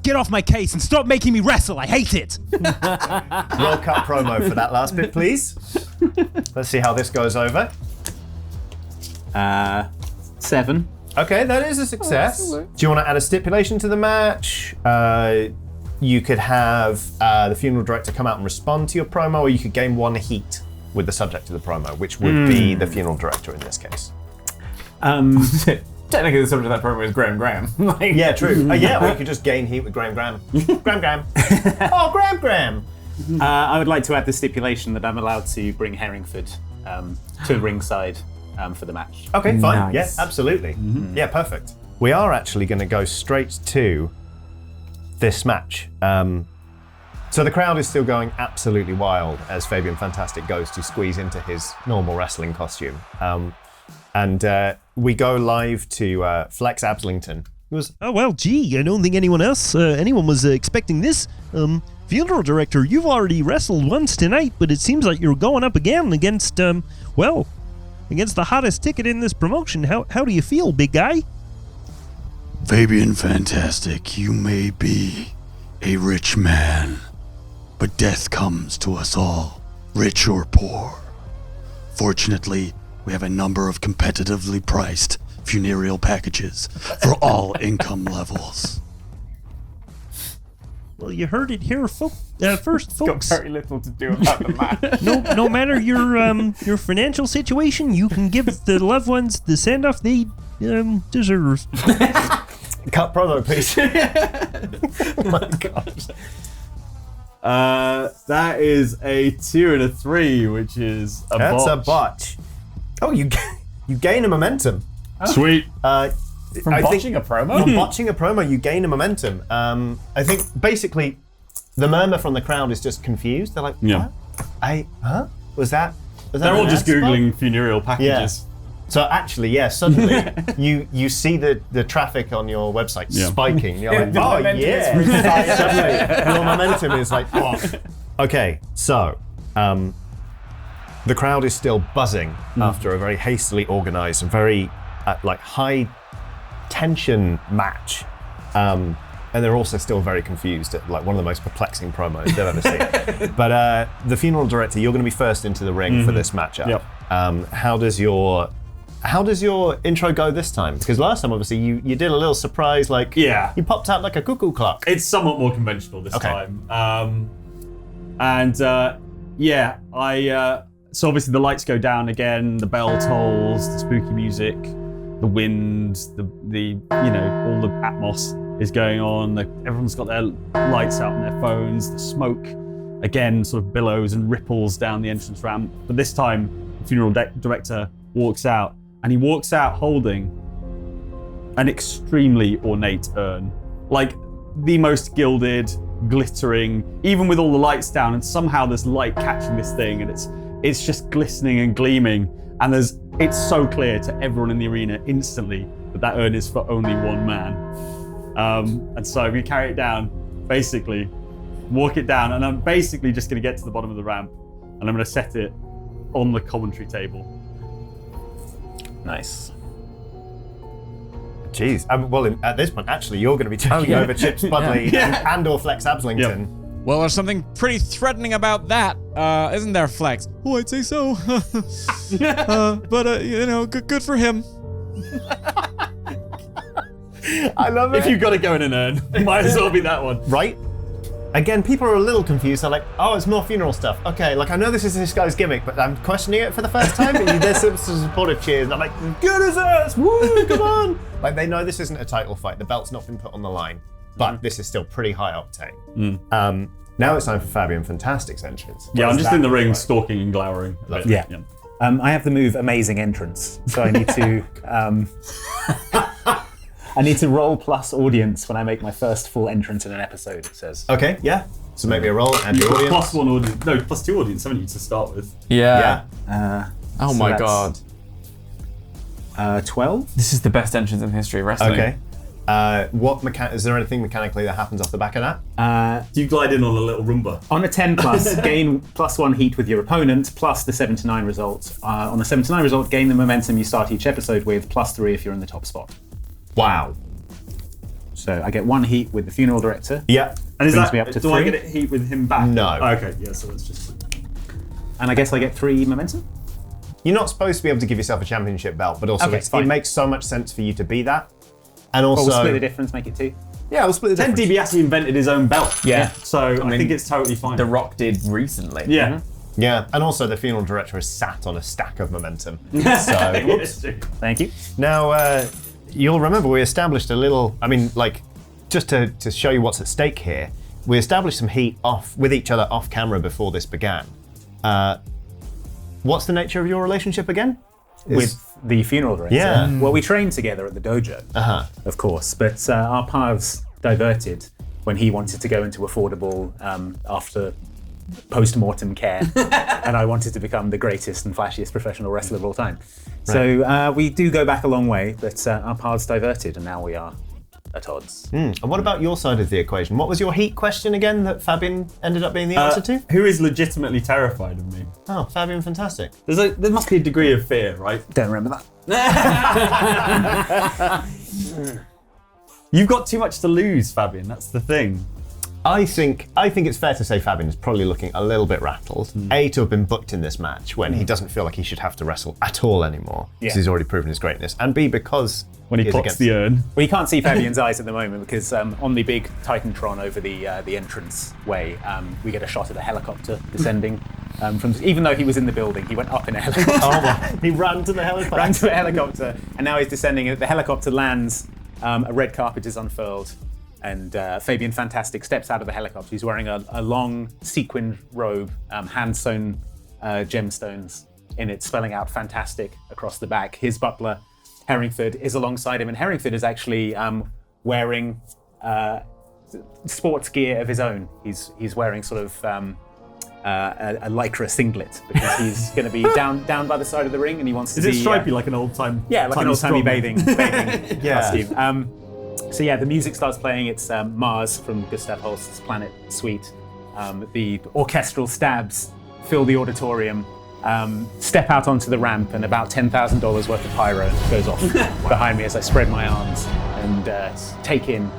get off my case and stop making me wrestle. I hate it. Roll cut promo for that last bit, please. Let's see how this goes over. 7. Okay, that is a success. Do you want to add a stipulation to the match? You could have the funeral director come out and respond to your promo, or you could gain 1 heat with the subject of the promo, which would be the funeral director in this case. Technically, the subject of that program is Graham. Yeah, true. Yeah, we could just gain heat with Graham. Graham. Oh, Graham. I would like to add the stipulation that I'm allowed to bring Herringford to ringside for the match. Okay, fine. Nice. Yeah, absolutely. Yeah, perfect. We are actually going to go straight to this match. So the crowd is still going absolutely wild as Fabian Fantastic goes to squeeze into his normal wrestling costume. And we go live to Flex Abslington. Who was, Oh, well, gee, I don't think anyone was expecting this. Funeral director, you've already wrestled once tonight, but it seems like you're going up again against, against the hottest ticket in this promotion. How do you feel, big guy? Fabian Fantastic, you may be a rich man, but death comes to us all, rich or poor. Fortunately, we have a number of competitively priced funereal packages for all income levels. Well, you heard it here first, folks. Got very little to do about the match. No matter your financial situation, you can give the loved ones the send-off they deserve. cut promo, please. Oh my gosh. That is a 2 and a 3, which is a That's botch. a botch. Oh, you gain a momentum. Sweet. From botching a promo? From botching a promo, you gain a momentum. I think basically the murmur from the crowd is just confused. They're like, Yeah. what? Was that They're all an just ad spot? Googling funereal packages. So actually, yeah, suddenly you see the traffic on your website spiking. You're like, The oh momentum yeah. is reset. Suddenly, your momentum is like off. Okay, so the crowd is still buzzing after a very hastily organized and very high tension match. And they're also still very confused at one of the most perplexing promos they've ever seen. But the funeral director, you're going to be first into the ring for this matchup. Yep. How does your intro go this time? Because last time, obviously, you did a little surprise, you popped out like a cuckoo clock. It's somewhat more conventional this time. So obviously the lights go down again, the bell tolls, the spooky music, the wind, the all the atmos is going on. Everyone's got their lights out on their phones. The smoke again sort of billows and ripples down the entrance ramp. But this time, the funeral director walks out, and he walks out holding an extremely ornate urn, like the most gilded, glittering, even with all the lights down, and somehow there's light catching this thing, and it's just glistening and gleaming, and it's so clear to everyone in the arena instantly that urn is for only one man. And so I'm gonna carry it down, basically, walk it down, and I'm basically just gonna get to the bottom of the ramp, and I'm gonna set it on the commentary table. Nice. Jeez. Well, at this point, actually, you're going to be taking over Chip Spudley and or Flex Ablington. Well, there's something pretty threatening about that, isn't there, Flex? Oh, I'd say so. But you know, good for him. I love it. If you've got to go in an urn, it might as well be that one. Right? Again, people are a little confused. They're like, oh, it's more funeral stuff. Okay, like I know this is this guy's gimmick, but I'm questioning it for the first time. And there's some supportive cheers, and I'm like, good as us! Woo, come on! Like they know this isn't a title fight. The belt's not been put on the line, but this is still pretty high octane. Now it's time for Fabian Fantastic's entrance. Yeah, I'm just in the ring, stalking and glowering. Yeah. I have the move Amazing Entrance, so I need to I need to roll plus audience when I make my first full entrance in an episode, it says. Okay, yeah. So make me a roll and the You've got audience. plus one audience. No, plus two audience, haven't you, to start with? Yeah. Oh my God. 12? This is the best entrance in the history of wrestling. Okay. Is there anything mechanically that happens off the back of that? Do you glide in on a little Roomba? On a 10 plus, gain +1 heat with your opponent, plus the 7 to 9 result. On a 7 to 9 result, gain the momentum you start each episode with, +3 if you're in the top spot. Wow. So I get 1 heat with the funeral director. Yeah. And is Brings that, me up to do 3. I get a heat with him back? No. Oh, okay, yeah, so it's just... And I guess I get 3 momentum? You're not supposed to be able to give yourself a championship belt, but also Okay, it fine. makes so much sense for you to be that. And also... Well, we'll split the difference, make it 2. Yeah, we'll split the Ted difference. DiBiase invented his own belt. Yeah. So I think it's totally fine. The Rock did recently. Yeah. Yeah, and also the funeral director is sat on a stack of momentum. So, Yes. Thank you. now, you'll remember we established a little, just to show you what's at stake here, we established some heat with each other off camera before this began. What's the nature of your relationship again? With the funeral director. Yeah. Well, we trained together at the dojo, of course, but our paths diverted when he wanted to go into affordable after post-mortem care, and I wanted to become the greatest and flashiest professional wrestler of all time. Right. So we do go back a long way, but our paths diverted, and now we are at odds. And what about your side of the equation? What was your heat question again that Fabian ended up being the answer to? Who is legitimately terrified of me? Oh, Fabian Fantastic. There must be a degree of fear, right? Don't remember that. You've got too much to lose, Fabian, that's the thing. I think it's fair to say Fabian is probably looking a little bit rattled. A, to have been booked in this match when he doesn't feel like he should have to wrestle at all anymore because he's already proven his greatness. And B, because when he clocks the urn. Well, you can't see Fabian's eyes at the moment because on the big Titantron over the entrance way, we get a shot of a helicopter descending. Even though he was in the building, he went up in a helicopter. He ran to the helicopter. Ran to a helicopter, and now he's descending. The helicopter lands, a red carpet is unfurled, and Fabian Fantastic steps out of the helicopter. He's wearing a long sequined robe, hand-sewn gemstones in it, spelling out Fantastic across the back. His butler, Herringford, is alongside him, and Herringford is actually wearing sports gear of his own. He's wearing sort of a lycra singlet because he's going to be down by the side of the ring, and he wants to be... Is it stripy like an old-time... Yeah, like an old-timey bathing Yeah. costume. So yeah, the music starts playing. It's Mars from Gustav Holst's Planet Suite. The orchestral stabs fill the auditorium. Step out onto the ramp, and about $10,000 worth of pyro goes off behind me as I spread my arms and take in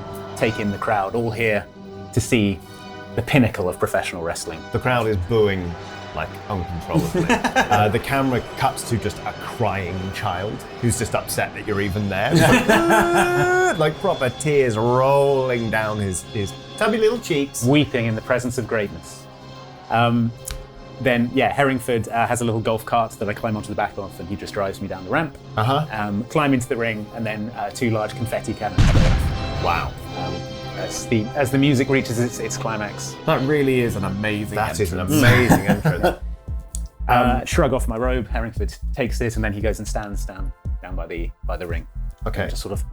the crowd, all here to see the pinnacle of professional wrestling. The crowd is booing like uncontrollably. The camera cuts to just a crying child who's just upset that you're even there. Like proper tears rolling down his tubby little cheeks. Weeping in the presence of greatness. Then, Herringford has a little golf cart that I climb onto the back of, and he just drives me down the ramp. Climb into the ring, and then 2 large confetti cannons go off. Wow. As the music reaches its climax. That really is an amazing That is an entrance. amazing entrance. Shrug off my robe, Herringford takes it, and then he goes and stands down by the ring. Okay. And just sort of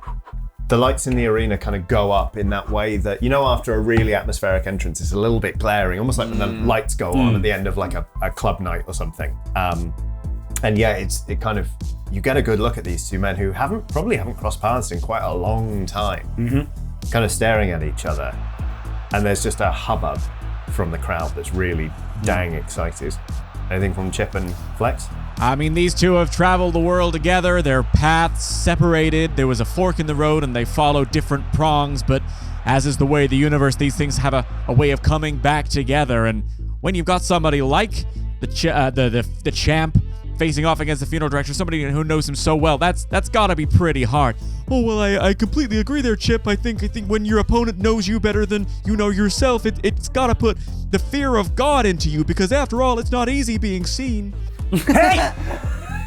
the lights in the arena kind of go up in that way that, after a really atmospheric entrance, it's a little bit glaring, almost like when the lights go on at the end of like a club night or something. And yeah, it kind of, you get a good look at these two men who probably haven't crossed paths in quite a long time, kind of staring at each other. And there's just a hubbub from the crowd that's really dang excited. Anything from Chip and Flex? I mean, these two have traveled the world together. Their paths separated. There was a fork in the road and they followed different prongs, but as is the way of the universe, these things have a way of coming back together. And when you've got somebody like the champ facing off against the funeral director, somebody who knows him so well, that's gotta be pretty hard. Oh, well, I completely agree there, Chip. I think when your opponent knows you better than you know yourself, it's gotta put the fear of God into you, because after all, it's not easy being seen. Hey!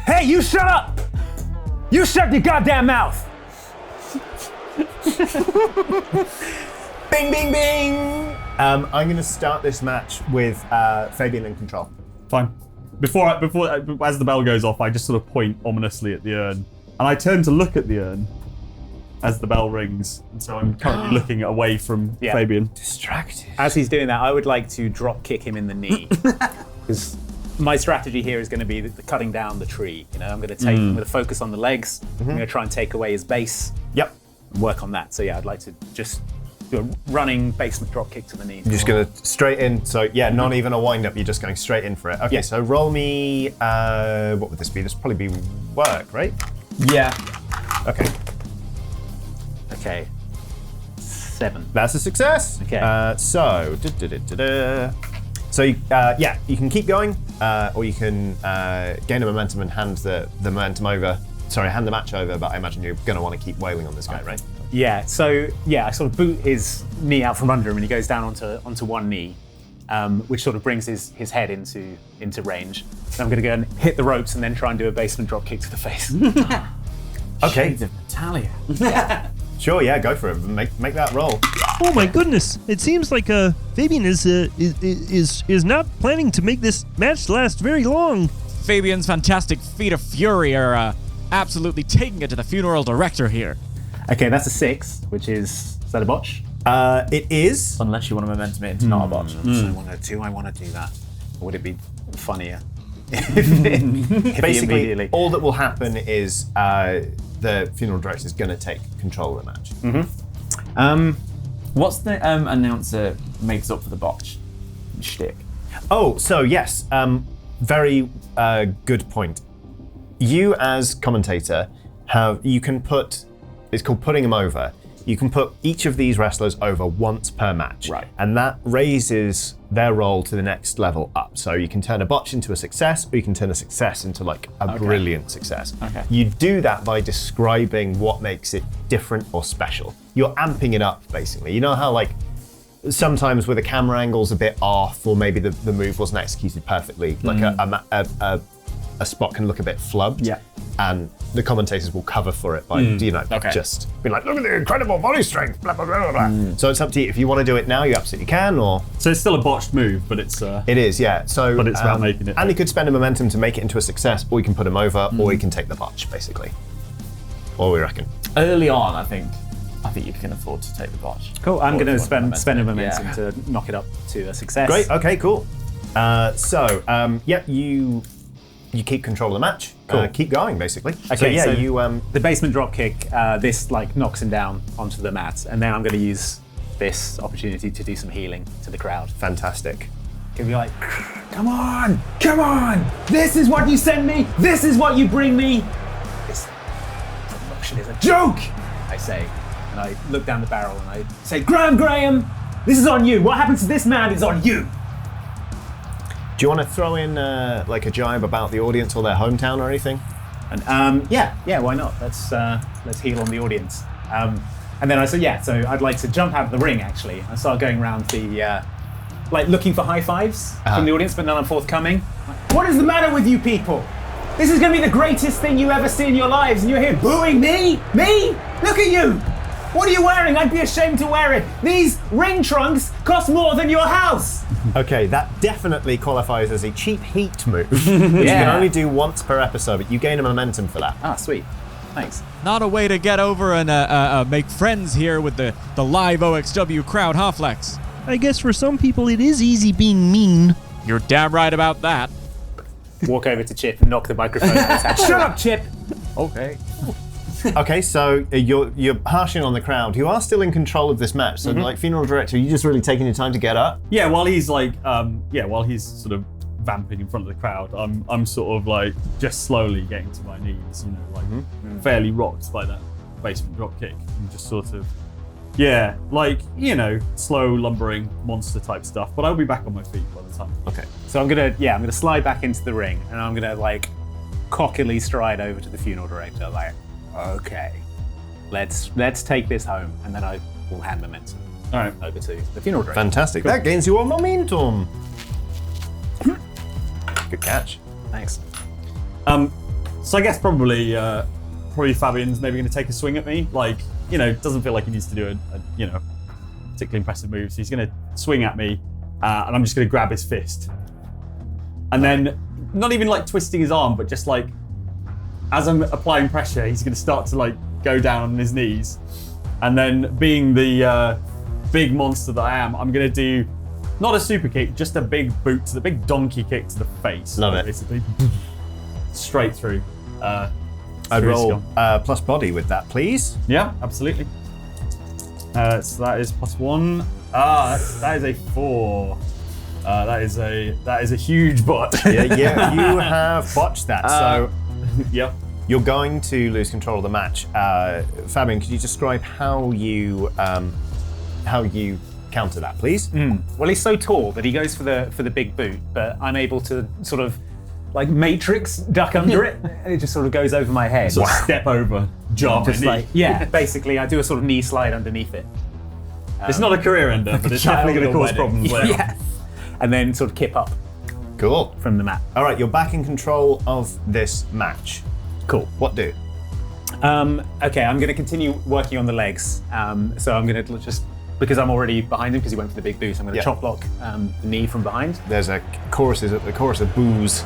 Hey, you shut up! You shut your goddamn mouth! Bing, bing, bing! I'm gonna start this match with Fabian in control. Fine. Before, as the bell goes off, I just sort of point ominously at the urn, and I turn to look at the urn as the bell rings. And so I'm currently looking away from Fabian. Distracted. As he's doing that, I would like to drop kick him in the knee, because my strategy here is going to be the cutting down the tree. I'm going to focus on the legs. I'm going to try and take away his base. Yep. And work on that. So yeah, I'd like to just do a running basement drop kick to the knee. You're just going to straight in. So yeah, not even a wind up. You're just going straight in for it. Okay. So roll me. What would this be? This would probably be work, right? Yeah. Okay. Okay. 7. That's a success. Okay. So. So you can keep going, or you can gain a momentum and hand the momentum over. Sorry, hand the match over. But I imagine you're going to want to keep wailing on this guy, right? Yeah. So I sort of boot his knee out from under him, and he goes down onto one knee, which sort of brings his head into range. And I'm going to go and hit the ropes, and then try and do a basement drop kick to the face. Okay. Shades of Natalia. Sure. Yeah. Go for it. Make that roll. Oh my goodness! It seems like Fabian is not planning to make this match last very long. Fabian's fantastic feat of fury are absolutely taking it to the funeral director here. Okay, that's a 6, which is that a botch? It is. Unless you want to momentum it into not a botch. I want to do that. Or would it be funnier? if Basically, all that will happen is the funeral director is going to take control of the match. What's the announcer makes up for the botch shtick? Oh, so yes, very good point. You as commentator you can put, it's called putting them over. You can put each of these wrestlers over once per match. Right. And that raises their role to the next level up. So you can turn a botch into a success, or you can turn a success into like a brilliant success. Okay. You do that by describing what makes it different or special. You're amping it up, basically. You know how like sometimes with the camera angles a bit off, or maybe the move wasn't executed perfectly, like a spot can look a bit flubbed. Yeah. And the commentators will cover for it by, just being like, look at the incredible body strength, blah, blah, blah, blah. So it's up to you. If you want to do it now, you absolutely can, or... So it's still a botched move, but it's... It is, yeah. So, but it's about making it... And he could spend a momentum to make it into a success, or he can put him over, or he can take the botch, basically. What do we reckon? Early on, I think you can afford to take the botch. Cool, I'm going to spend a momentum to knock it up to a success. Great, okay, cool. You keep control of the match. Cool. Keep going, basically. Okay, so so you the basement drop kick. This like knocks him down onto the mat, and then I'm going to use this opportunity to do some healing to the crowd. Fantastic. Can be like, come on! This is what you send me. This is what you bring me. This promotion is a joke, I say, and I look down the barrel and I say, Graham, this is on you. What happens to this man is on you. Do you want to throw in like a jibe about the audience or their hometown or anything? And yeah, why not? Let's heal on the audience. And then so I'd like to jump out of the ring actually. I start going around the like looking for high fives from the audience, but none are forthcoming. What is the matter with you people? This is going to be the greatest thing you ever see in your lives, and you're here booing me? Me? Look at you! What are you wearing? I'd be ashamed to wear it. These ring trunks cost more than your house. Okay, that definitely qualifies as a cheap heat move, which you can only do once per episode, but you gain a momentum for that. Ah, sweet. Thanks. Not a way to get over and make friends here with the live OXW crowd, huh, Flex? I guess for some people it is easy being mean. You're damn right about that. Walk over to Chip and knock the microphone out of his hand. Shut up, Chip! Okay. Okay, so you're harshing on the crowd. You are still in control of this match. So, like funeral director, you just really taking your time to get up. Yeah, while he's while he's sort of vamping in front of the crowd, I'm sort of like just slowly getting to my knees, you know, like fairly rocked by that basement drop kick, and just sort of, yeah, like, you know, slow lumbering monster type stuff. But I'll be back on my feet by the time. Okay. So I'm gonna slide back into the ring, and I'm gonna like cockily stride over to the funeral director, like, okay, let's take this home, and then I will hand momentum. All right, over to the funeral director. Fantastic. Cool. That gains you all momentum. Good catch. Thanks. So I guess probably Fabian's maybe going to take a swing at me. Like, you know, doesn't feel like he needs to do a you know, particularly impressive move. So he's going to swing at me, and I'm just going to grab his fist. And then, not even like twisting his arm, but just like, as I'm applying pressure, he's going to start to like go down on his knees. And then, being the big monster that I am, I'm going to do not a super kick, just a big boot to the big donkey kick to the face. Love it. Basically, straight through. I'd roll plus body with that, please. Yeah, absolutely. So that is +1. That is a 4. That is a huge bot. Yeah, you have botched that. So, yep. You're going to lose control of the match. Fabian, could you describe how you counter that, please? Well, he's so tall that he goes for the big boot, but I'm able to sort of like Matrix duck under it, and it just sort of goes over my head. Sort of step over, jar my knee. Like, yeah, basically, I do a sort of knee slide underneath it. It's not a career ender, but it's definitely going to cause problems later. Yeah, and then sort of kip up. Cool. From the mat. All right, you're back in control of this match. Cool. What do? Okay, I'm going to continue working on the legs. So I'm going to just, because I'm already behind him because he went for the big boot, I'm going to chop block the knee from behind. There's a chorus of boos.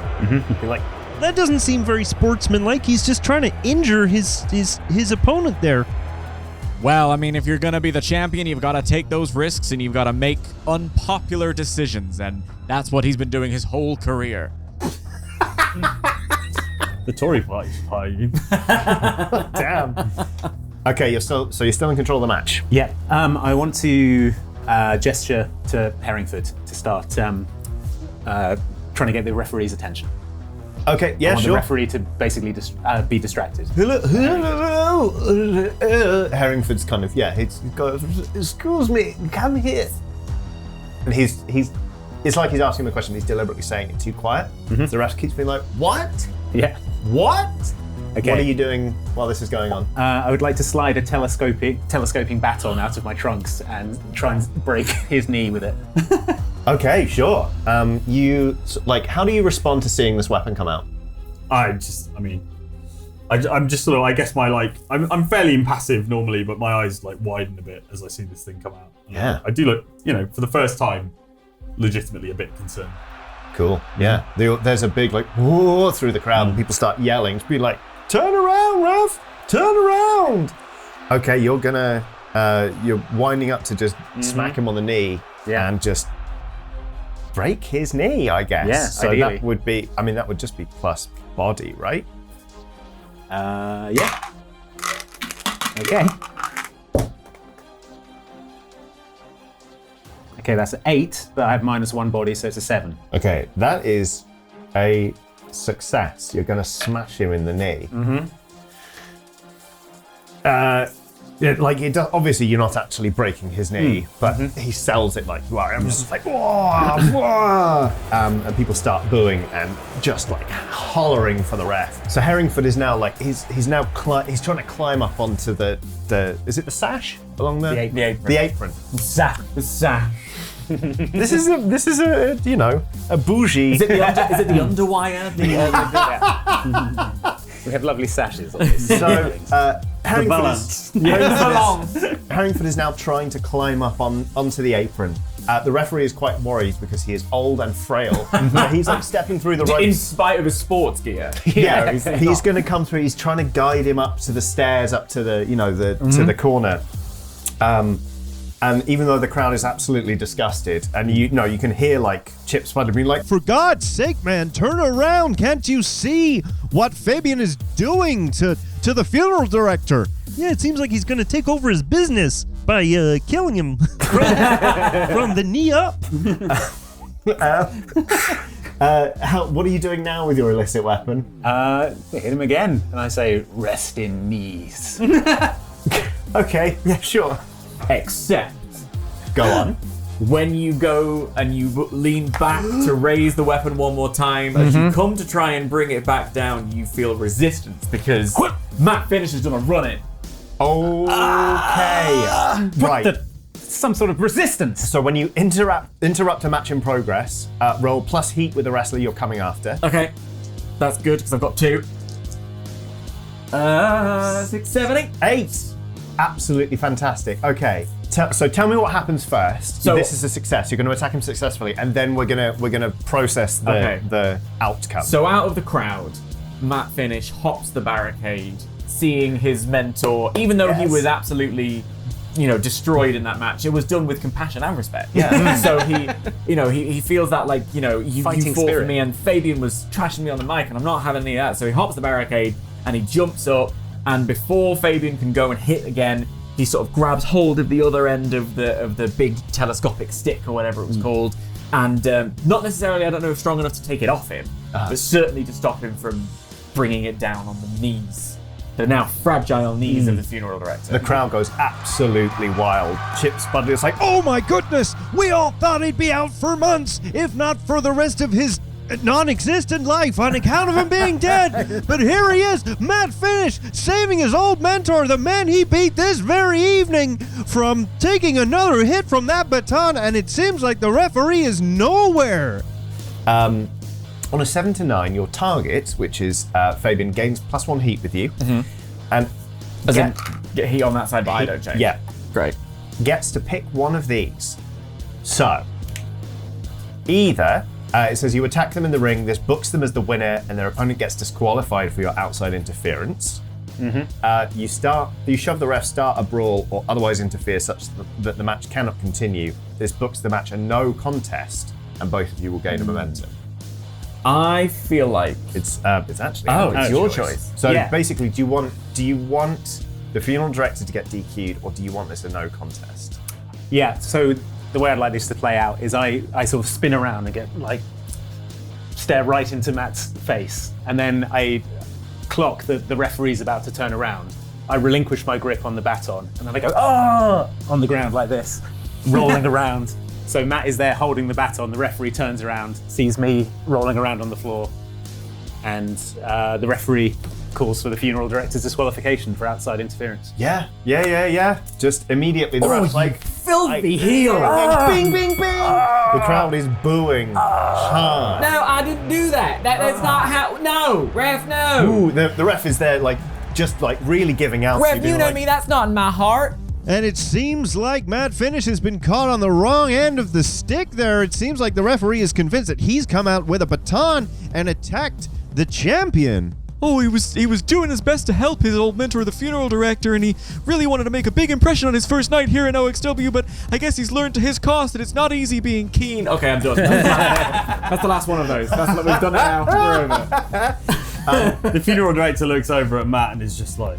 Be like, that doesn't seem very sportsmanlike. He's just trying to injure his opponent there. Well, I mean, if you're going to be the champion, you've got to take those risks and you've got to make unpopular decisions. And that's what he's been doing his whole career. The Tory party's high. Damn. Okay, you're still in control of the match. Yeah. I want to gesture to Herringford to start trying to get the referee's attention. Okay, yeah, I want sure. the referee to basically be distracted. Hello. Herringford's kind of, he's got, excuse me, come here. And it's like he's asking the question, he's deliberately saying it too quiet. The rest keeps being like, what? Yeah. What? Okay. What are you doing while this is going on? I would like to slide a telescoping baton out of my trunks and try and break his knee with it. Okay, sure. How do you respond to seeing this weapon come out? I'm just sort of, I guess I'm fairly impassive normally, but my eyes like widen a bit as I see this thing come out. Yeah. I do look, for the first time, legitimately a bit concerned. Cool. Yeah. There's a big whoa through the crowd, and people start yelling to be like, "Turn around, Ralph! Turn around!" Okay, you're winding up to just smack him on the knee and just break his knee, I guess. Yeah. So ideally. that would just be plus body, right? Yeah. Okay. Okay, that's an 8, but I have -1 body, so it's a 7. Okay, that is a success. You're going to smash him in the knee. Obviously, you're not actually breaking his knee, but he sells it like you are. I'm just like, whoa, whoa. And people start booing and just like hollering for the ref. So Herringford is now he's trying to climb up onto the is it the sash along the apron? The apron. Sash. This is a bougie. Is it the underwire? We have lovely sashes on this. So Balance. Herringford is now trying to climb up onto the apron, The referee is quite worried because he is old and frail. So he's like stepping through the ropes. In spite of his sports gear. Yeah, he's going to come through. He's trying to guide him up to the stairs, up to the, to the corner. And even though the crowd is absolutely disgusted, and you can hear like Chip Sputter being like, "For God's sake, man, turn around! Can't you see what Fabian is doing to the funeral director? Yeah, it seems like he's going to take over his business by killing him from the knee up." What are you doing now with your illicit weapon? Hit him again, and I say, "Rest in knees." Okay, yeah, sure. Except, go on. When you go and you lean back to raise the weapon one more time, as you come to try and bring it back down, you feel resistance because Matt Finnish is going to run it. Okay. Right. Some sort of resistance. So when you interrupt a match in progress, roll plus heat with the wrestler you're coming after. Okay, that's good because I've got 2. 6, 7, 8. 8. Absolutely fantastic. Okay. So tell me what happens first. So this is a success. You're going to attack him successfully, and then we're gonna process the outcome. So out of the crowd, Matt Finnish hops the barricade, seeing his mentor, even though he was absolutely, destroyed in that match. It was done with compassion and respect. Yeah. So he feels that you fought spirit. for me, and Fabian was trashing me on the mic, and I'm not having any of that. So he hops the barricade and he jumps up. And before Fabian can go and hit again, he sort of grabs hold of the other end of the big telescopic stick or whatever it was called, and not necessarily, I don't know, strong enough to take it off him, but certainly to stop him from bringing it down on the knees, the now fragile knees of the funeral director. The crowd goes absolutely wild. Chip Sputter is like, "Oh my goodness! We all thought he'd be out for months, if not for the rest of his non-existent life on account of him being dead. But here he is, Matt Finnish, saving his old mentor, the man he beat this very evening, from taking another hit from that baton, and it seems like the referee is nowhere." On a 7 to 9, your target, which is Fabian, gains +1 heat with you, and get heat on that side, but I don't change. Yeah, great. Gets to pick one of these. So either it says you attack them in the ring, this books them as the winner, and their opponent gets disqualified for your outside interference. You shove the ref, start a brawl, or otherwise interfere such that the match cannot continue. This books the match a no contest, and both of you will gain a momentum. I feel like it's actually it's your choice. So basically, do you want the funeral director to get DQ'd, or do you want this a no contest? Yeah. So the way I'd like this to play out is I sort of spin around and stare right into Matt's face, and then I clock that the referee's about to turn around. I relinquish my grip on the baton, and then I go on the ground like this, rolling around. So Matt is there holding the baton. The referee turns around, sees me rolling around on the floor, and the referee calls for the funeral director's disqualification for outside interference. Yeah. Just immediately the ref's like, filthy heel. Bing, bing, bing. The crowd is booing hard. No, I didn't do that. That's not how. No, ref, no. Ooh, the ref is there, just really giving out. Ref, you know me. That's not in my heart. And it seems like Matt Finnish has been caught on the wrong end of the stick there. It seems like the referee is convinced that he's come out with a baton and attacked the champion. Oh, he was doing his best to help his old mentor, the funeral director, and he really wanted to make a big impression on his first night here in OXW, but I guess he's learned to his cost that it's not easy being keen. Okay, I'm done. That's the last one of those. We've done it now. We're over. The funeral director looks over at Matt and is just like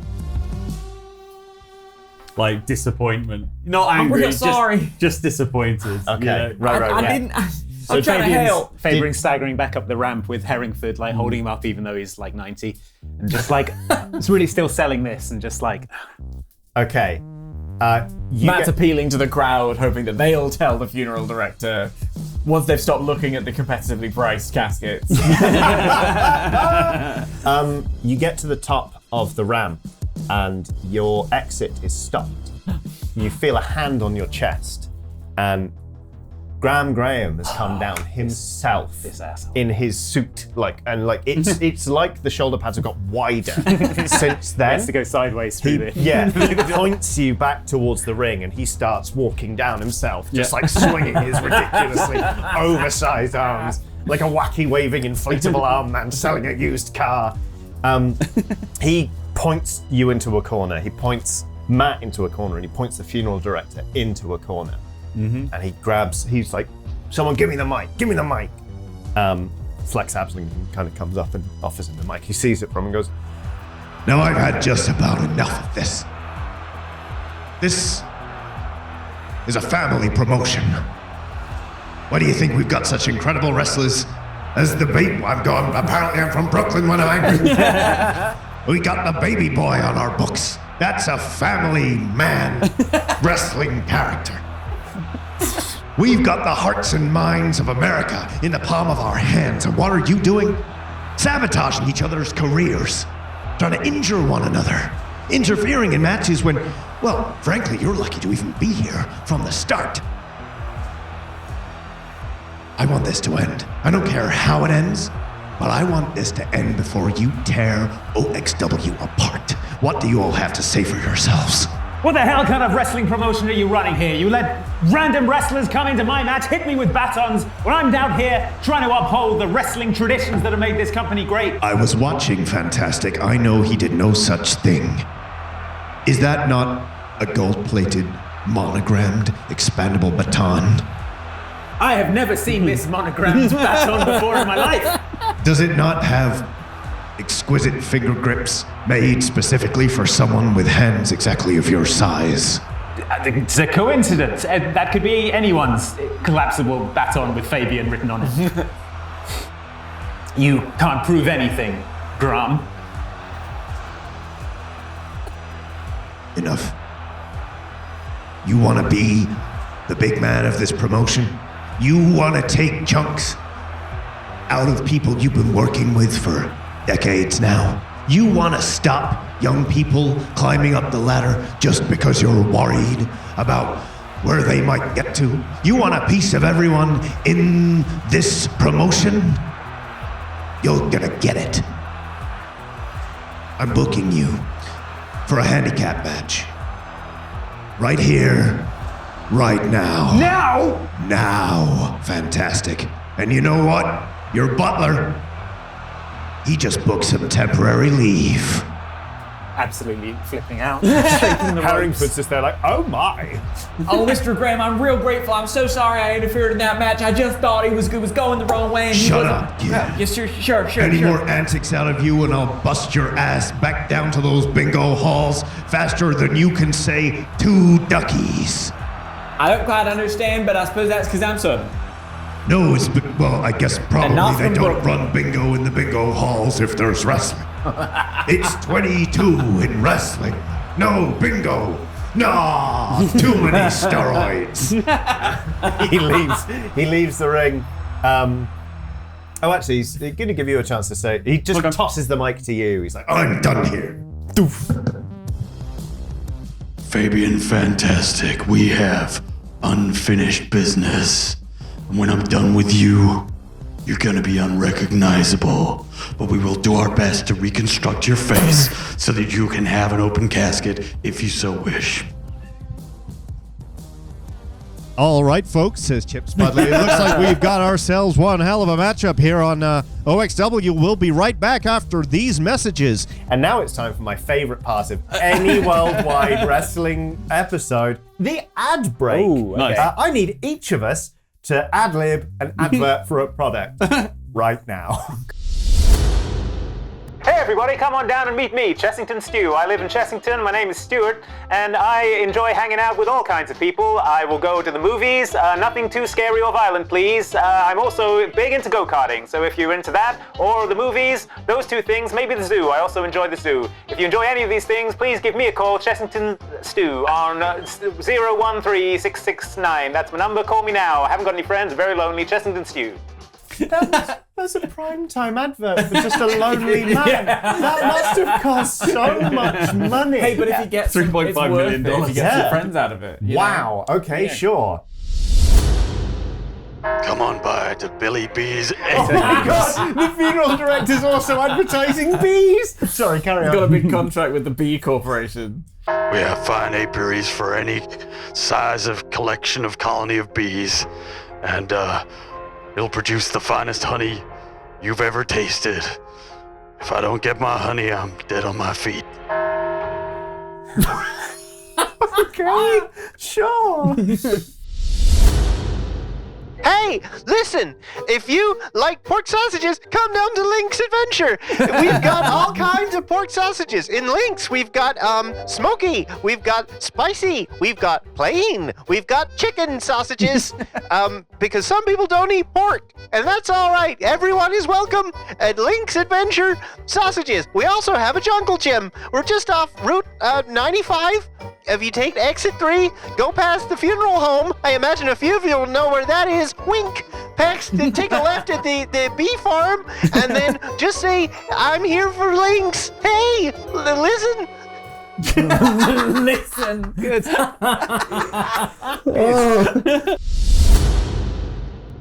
disappointment. Not angry, sorry. Just disappointed. Okay, right. I didn't. I'm trying to hail. Fabian staggering back up the ramp with Herringford, holding him up even though he's 90, and just it's really still selling this, and just Okay. Matt's appealing to the crowd, hoping that they'll tell the funeral director once they've stopped looking at the competitively priced caskets. You get to the top of the ramp, and your exit is stopped. You feel a hand on your chest, and Graham has come down himself This asshole. in his suit, it's like the shoulder pads have got wider since then. He has to go sideways through this. Yeah, he points you back towards the ring, and he starts walking down himself, just like swinging his ridiculously oversized arms, like a wacky waving inflatable arm man selling a used car. He points you into a corner. He points Matt into a corner, and he points the funeral director into a corner. And he's like, someone give me the mic. Flex Abslington kind of comes up and offers him the mic. He sees it from him and goes, Now I've had just about enough of this. This is a family promotion. Why do you think we've got such incredible wrestlers as the baby? Apparently I'm from Brooklyn when I'm angry. We got the baby boy on our books. That's a family man wrestling character. We've got the hearts and minds of America in the palm of our hands. And what are you doing? Sabotaging each other's careers. Trying to injure one another. Interfering in matches when, well, frankly, you're lucky to even be here from the start. I want this to end. I don't care how it ends, but I want this to end before you tear OXW apart. What do you all have to say for yourselves? What the hell kind of wrestling promotion are you running here? You let random wrestlers come into my match, hit me with batons, when I'm down here trying to uphold the wrestling traditions that have made this company great. I was watching Fantastic. I know he did no such thing. Is that not a gold-plated, monogrammed, expandable baton? I have never seen this monogrammed baton before in my life. Does it not have exquisite finger grips made specifically for someone with hands exactly of your size? It's a coincidence. That could be anyone's collapsible baton with Fabian written on it. You can't prove anything, Graham. Enough. You want to be the big man of this promotion? You want to take chunks out of people you've been working with for decades now? You want to stop young people climbing up the ladder just because you're worried about where they might get to? You want a piece of everyone in this promotion? You're gonna get it. I'm booking you for a handicap match. Right here, right now. Now? Now. Fantastic. And you know what? Your butler, he just booked some temporary leave. Absolutely flipping out. Harrington's just there like, oh my. Oh, Mr. Graham, I'm real grateful. I'm so sorry I interfered in that match. I just thought it was going the wrong way. And Shut up, kid. Yes, sure. Any more antics out of you and I'll bust your ass back down to those bingo halls faster than you can say 2 duckies. I don't quite understand, but I suppose that's because I'm Southern. No, well, I guess probably they don't run bingo in the bingo halls if there's wrestling. It's 22 in wrestling. No bingo. No, too many steroids. He leaves the ring. Actually, he's going to give you a chance to say. He just tosses the mic to you. He's like, I'm done here. Doof. Fabian Fantastic, we have unfinished business. And when I'm done with you, you're gonna be unrecognizable. But we will do our best to reconstruct your face so that you can have an open casket if you so wish. All right, folks, says Chip Spudley. It looks like we've got ourselves one hell of a matchup here on OXW. We'll be right back after these messages. And now it's time for my favorite part of any worldwide wrestling episode, the ad break. Ooh, okay. Nice. I need each of us to ad-lib an advert for a product right now. Hey everybody, come on down and meet me, Chessington Stew. I live in Chessington, my name is Stuart, and I enjoy hanging out with all kinds of people. I will go to the movies, nothing too scary or violent, please. I'm also big into go-karting, so if you're into that, or the movies, those two things, maybe the zoo. I also enjoy the zoo. If you enjoy any of these things, please give me a call, Chessington Stew, on 013669. That's my number, call me now. I haven't got any friends, very lonely, Chessington Stew. That's a primetime advert for just a lonely man. That must have cost so much money. Hey, but if you get $3.5 $3.5 million, if you million. get some friends out of it. You Wow. know? Okay, Yeah. sure. Come on by to Billy B's. Oh my god, the funeral director's also advertising bees! Sorry, carry on. Got a big contract with the Bee Corporation. We have fine apiaries for any size of collection of colony of bees, and it'll produce the finest honey you've ever tasted. If I don't get my honey, I'm dead on my feet. Okay, sure. Hey, listen! If you like pork sausages, come down to Link's Adventure. We've got all kinds of pork sausages. In Link's, we've got smoky, we've got spicy, we've got plain, we've got chicken sausages. Because some people don't eat pork, and that's all right. Everyone is welcome at Link's Adventure Sausages. We also have a jungle gym. We're just off Route 95. If you take exit 3, go past the funeral home. I imagine a few of you will know where that is. Wink. Take a left at the bee farm, and then just say, I'm here for links. Hey, listen. Listen. Good.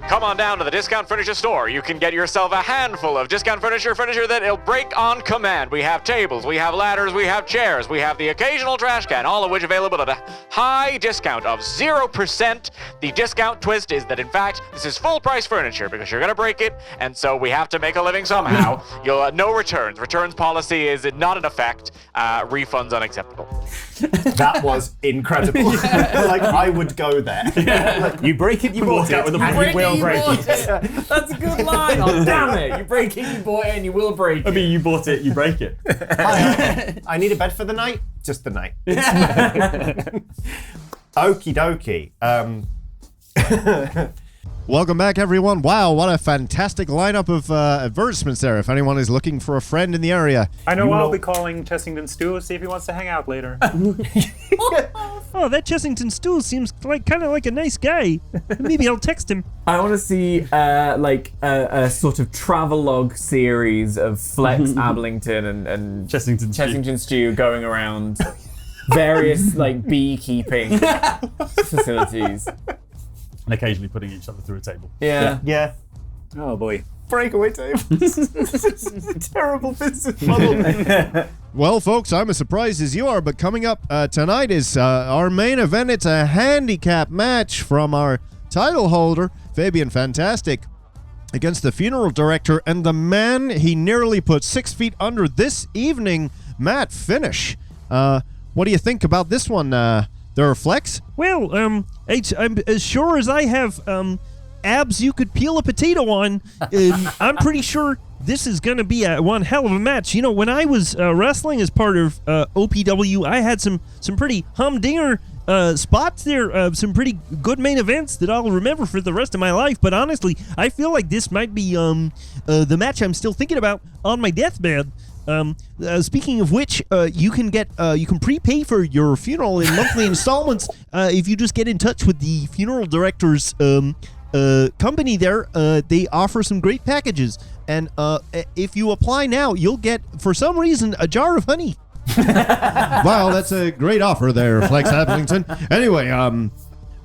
Come on down to the Discount Furniture store. You can get yourself a handful of discount furniture that'll break on command. We have tables, we have ladders, we have chairs, we have the occasional trash can, all of which available at a high discount of 0%. The discount twist is that, in fact, this is full price furniture because you're going to break it, and so we have to make a living somehow. You'll no returns. Returns policy is not in effect. Refunds unacceptable. That was incredible. Like, I would go there. Like, you break it, you bought it, and you will break it. That's a good line. Oh, damn it. You break it, you bought it, and you will break it. I mean, you bought it, you break it. I need a bed for the night. Just the night. Okie dokie. Welcome back, everyone. Wow, what a fantastic lineup of advertisements there. If anyone is looking for a friend in the area. I know I'll be calling Chessington Stu, see if he wants to hang out later. Oh, that Chessington Stu seems kind of like a nice guy. Maybe I'll text him. I want to see a sort of travelogue series of Flex Ablington and Chessington Stew going around various beekeeping facilities. And occasionally putting each other through a table. Yeah. Oh boy. Breakaway table. This is a terrible business model. Well, folks, I'm as surprised as you are, but coming up tonight is our main event. It's a handicap match from our title holder, Fabian Fantastic, against the funeral director and the man he nearly put 6 feet under this evening, Matt Finnish. What do you think about this one, there, Flex? Well, I'm as sure as I have abs you could peel a potato on. I'm pretty sure this is going to be one hell of a match. You know, when I was wrestling as part of OPW, I had some pretty humdinger spots there, some pretty good main events that I'll remember for the rest of my life. But honestly, I feel like this might be the match I'm still thinking about on my deathbed. Speaking of which, you can prepay for your funeral in monthly installments if you just get in touch with the funeral director's company there. They offer some great packages, and if you apply now, you'll get, for some reason, a jar of honey. Wow, that's a great offer there, Flex Ablington. Anyway,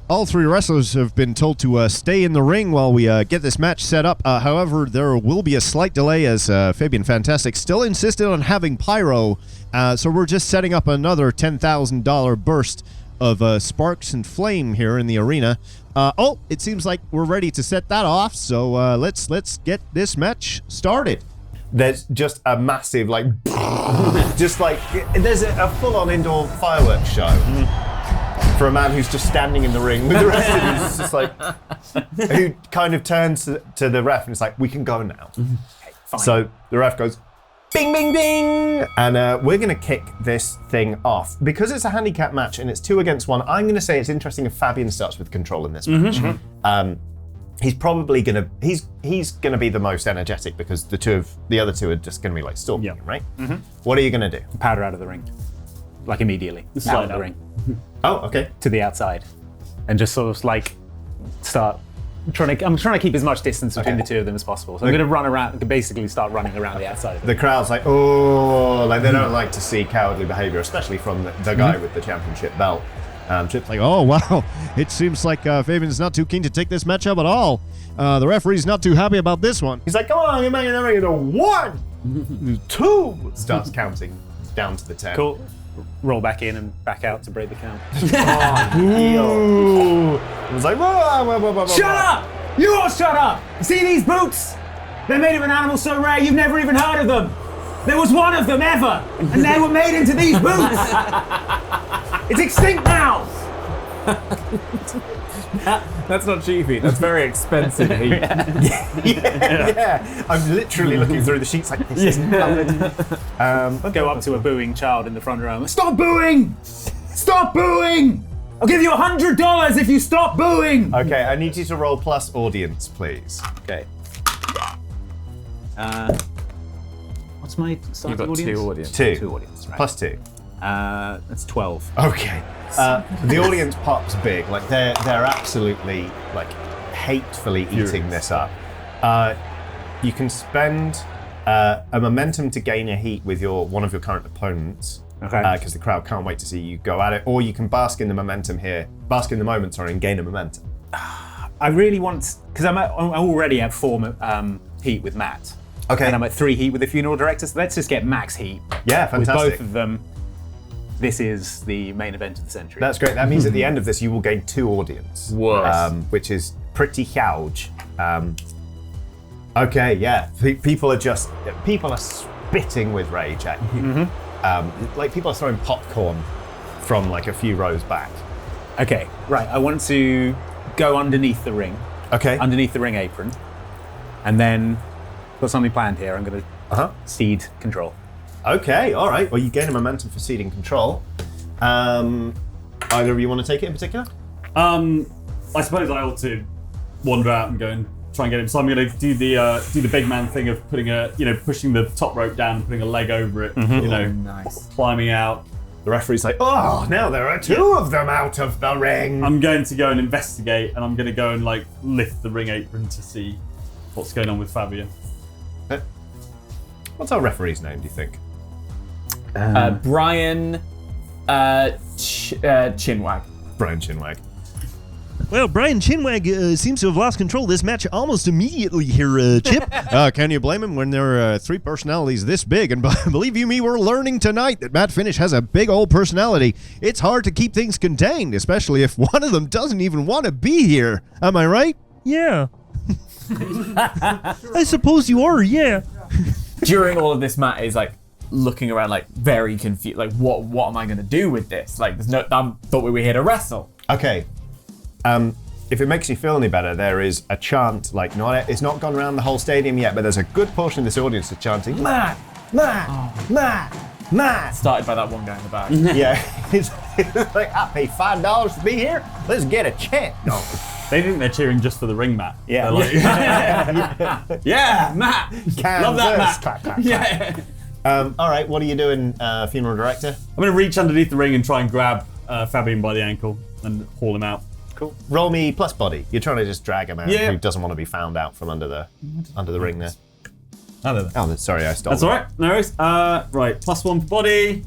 all three wrestlers have been told to stay in the ring while we get this match set up. However, there will be a slight delay as Fabian Fantastic still insisted on having pyro. So we're just setting up another $10,000 burst of sparks and flame here in the arena. It seems like we're ready to set that off. So let's get this match started. There's just a massive, there's a full-on indoor fireworks show. For a man who's just standing in the ring with the rest of you, it's just who kind of turns to the ref and it's like, we can go now. Okay, fine. So the ref goes, bing, bing, bing, and we're going to kick this thing off. Because it's a handicap match and it's 2 against 1, I'm going to say it's interesting if Fabian starts with control in this match. He's probably going to he's going to be the most energetic because the other two are just going to be stalking him, right? What are you going to do? Powder out of the ring. Immediately. Out of the ring. Oh, okay. To the outside. And just sort of start trying to keep as much distance between the two of them as possible. So I'm going to run around, basically start running around the outside of it. The crowd's they don't like to see cowardly behavior, especially from the guy with the championship belt. Chip's Like, oh, wow. It seems like Fabian's not too keen to take this matchup at all. The referee's not too happy about this one. He's like, come on, you're making it a 1, 2. Starts counting down to the 10. Cool. Roll back in and back out to break the count. Ooh. It was like, Shut up! You all shut up! See these boots? They're made of an animal so rare you've never even heard of them. There was one of them ever, and they were made into these boots. It's extinct now. That's not cheapy. That's very expensive. yeah. I'm literally looking through the sheets like this isn't valid. Go up to a booing child in the front row. Stop booing! Stop booing! I'll give you $100 if you stop booing. Okay, I need you to roll plus audience, please. Okay. What's my starting You've got audience? 2 audience. 2. 2 audience, right. Plus 2. That's 12. Okay. The audience pops big. Like they're absolutely like hatefully eating this up. You can spend a momentum to gain a heat with one of your current opponents. Okay. Because the crowd can't wait to see you go at it, or you can bask in the momentum here, bask in the moment, sorry, and gain a momentum. I really want, because I'm already at 4 heat with Matt. Okay. And I'm at 3 heat with the funeral director, so let's just get max heat. Yeah, fantastic. With both of them. This is the main event of the century. That's great. That means at the end of this, you will gain 2 audience. Whoa. Which is pretty huge. Okay, yeah. People are spitting with rage at you. Mm-hmm. Like people are throwing popcorn from like a few rows back. Okay, right. I want to go underneath the ring. Okay. Underneath the ring apron. And then, got something planned here. I'm going to cede control. Okay, all right. Well, you gain a momentum for ceding control. Either of you want to take it in particular? I suppose I ought to wander out and go and try and get him. So I'm going to do the big man thing of pushing the top rope down and putting a leg over it. Nice. Climbing out. The referee's like, oh, now there are 2 of them out of the ring. I'm going to go and investigate, and I'm going to go and like lift the ring apron to see what's going on with Fabian. What's our referee's name, do you think? Brian Chinwag. Brian Chinwag. Well, Brian Chinwag seems to have lost control of this match almost immediately here, Chip. Can you blame him when there are 3 personalities this big? And believe you me, we're learning tonight that Matt Finnish has a big old personality. It's hard to keep things contained, especially if one of them doesn't even want to be here. Am I right? Yeah. I suppose you are, yeah. During all of this, Matt is like looking around like very confused. Like, what am I going to do with this? Like, I thought we were here to wrestle. Okay. If it makes you feel any better, there is a chant, like it's not gone around the whole stadium yet, but there's a good portion of this audience that's chanting, Matt, Matt, Matt, Matt. Started by that one guy in the back. Yeah, it's like, I paid $5 to be here, let's get a chant. No. They think they're cheering just for the ring, Matt. Yeah. Like, yeah, Matt. Love that, Matt. Clap, clap, clap. Yeah. All right, what are you doing, funeral director? I'm going to reach underneath the ring and try and grab Fabian by the ankle and haul him out. Cool. Roll me plus body. You're trying to just drag him out. Yeah. Who doesn't want to be found out from under the ring there. Oh, sorry, I stole That's all right. No worries. Right, plus 1 for body.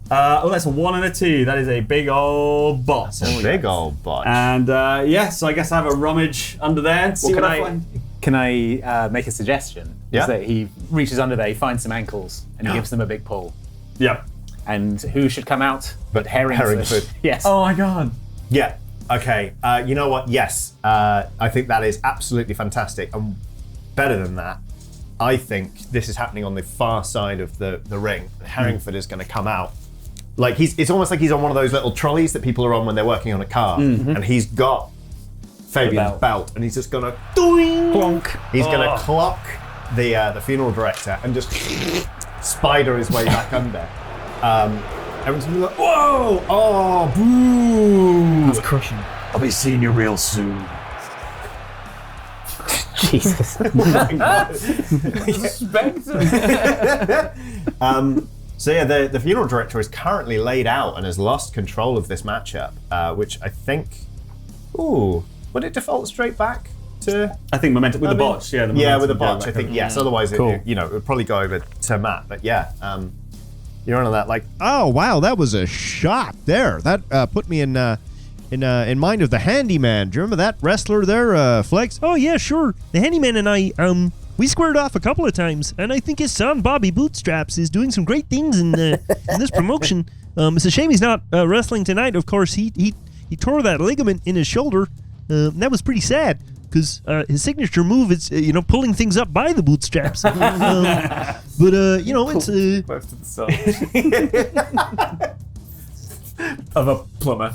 That's a 1 and a 2. That is a big old bot. That's a big old bot. And so I guess I have a rummage under there and see what I find. Can I make a suggestion? Yeah. Is that he reaches under there, he finds some ankles, and he gives them a big pull. Yeah. And who should come out but Herringford? Yes. Oh my god. Yeah. Okay. You know what? Yes. I think that is absolutely fantastic. And better than that, I think this is happening on the far side of the ring. Herringford is going to come out. Like it's almost like he's on one of those little trolleys that people are on when they're working on a car, and he's got Fabian's belt, and he's just gonna clonk. He's gonna clock the funeral director and just spider his way back under. Everyone's gonna be like, whoa, oh, boo. That's crushing. I'll be seeing you real soon. Jesus. So yeah, the funeral director is currently laid out and has lost control of this matchup, which I think, would it default straight back to? I think momentum with the botch, Yeah, with the botch, I think yes. Otherwise, it would probably go over to Matt. But yeah, You're on that like. Oh wow, that was a shot there. That put me in mind of the handyman. Do you remember that wrestler there, Flex? Oh yeah, sure. The handyman and I, we squared off a couple of times, and I think his son Bobby Bootstraps is doing some great things in this promotion. It's a shame he's not wrestling tonight. Of course, he tore that ligament in his shoulder. That was pretty sad because his signature move is pulling things up by the bootstraps. But it's Most of the song. Of a plumber.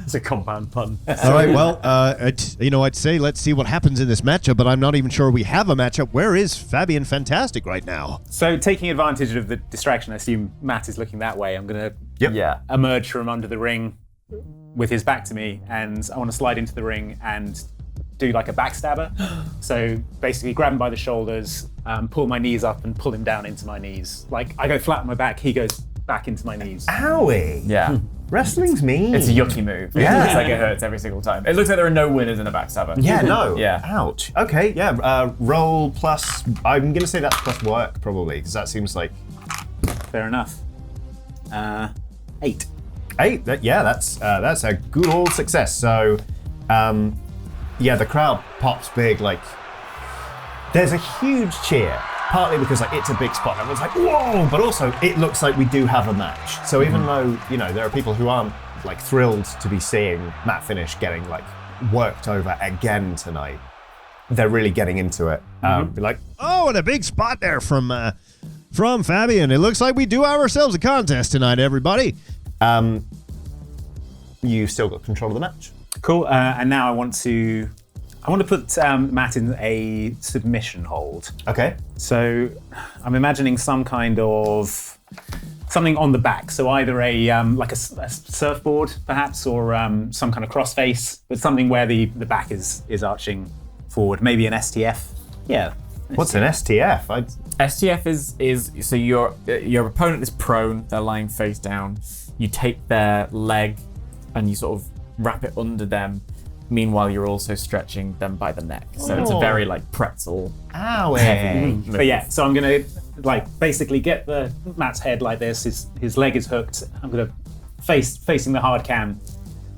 It's a compound pun. All right, well, I'd say let's see what happens in this matchup, but I'm not even sure we have a matchup. Where is Fabian Fantastic right now? So taking advantage of the distraction, I assume Matt is looking that way. I'm going to emerge from under the ring with his back to me, and I want to slide into the ring and do like a backstabber. So basically grab him by the shoulders, pull my knees up and pull him down into my knees. Like I go flat on my back, he goes back into my knees. Owie. Yeah. Wrestling's mean. It's a yucky move. Yeah. It looks like it hurts every single time. It looks like there are no winners in a backstabber. Yeah, no. Yeah. Ouch. Okay, yeah. Roll plus. I'm going to say that's plus work, probably, because that seems like. Fair enough. 8. 8? That's a good old success. So, the crowd pops big. Like, there's a huge cheer. Partly because it's a big spot, everyone's like, whoa! But also, it looks like we do have a match. So even though there are people who aren't thrilled to be seeing Matt Finnish getting worked over again tonight, they're really getting into it. Be like, oh, and a big spot there from Fabian. It looks like we do have ourselves a contest tonight, everybody. You've still got control of the match. Cool. And now I want to put Matt in a submission hold. Okay. So I'm imagining some kind of something on the back. So either a surfboard, perhaps, or some kind of crossface, but something where the back is arching forward. Maybe an STF. Yeah. What's an STF? STF is so your opponent is prone. They're lying face down. You take their leg and you sort of wrap it under them. Meanwhile, you're also stretching them by the neck. So it's a very pretzel. Owie. But yeah, so I'm gonna basically get Matt's head like this. His leg is hooked. I'm gonna facing the hard cam,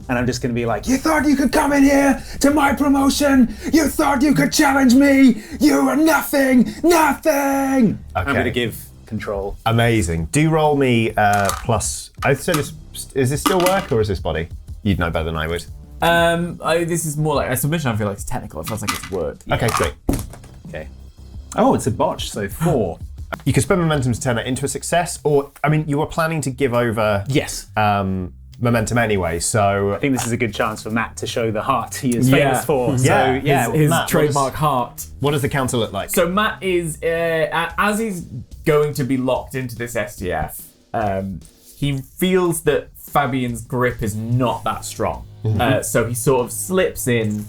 and I'm just gonna be like, You thought you could come in here to my promotion? You thought you could challenge me? You are nothing! Okay. I'm gonna give control. Amazing. Do roll me plus. I said this. Is this still work or is this body? You'd know better than I would. This is more like a submission. I feel like it's technical. It feels like it's work. Okay, great. Okay. Oh, it's a botch. So 4. You can spend momentum to turn it into a success, or you were planning to give over. Yes. Momentum anyway. So I think this is a good chance for Matt to show the heart he is famous for. So his Matt, trademark heart. What does the counter look like? So Matt is as he's going to be locked into this STF. He feels that Fabian's grip is not that strong. So he sort of slips in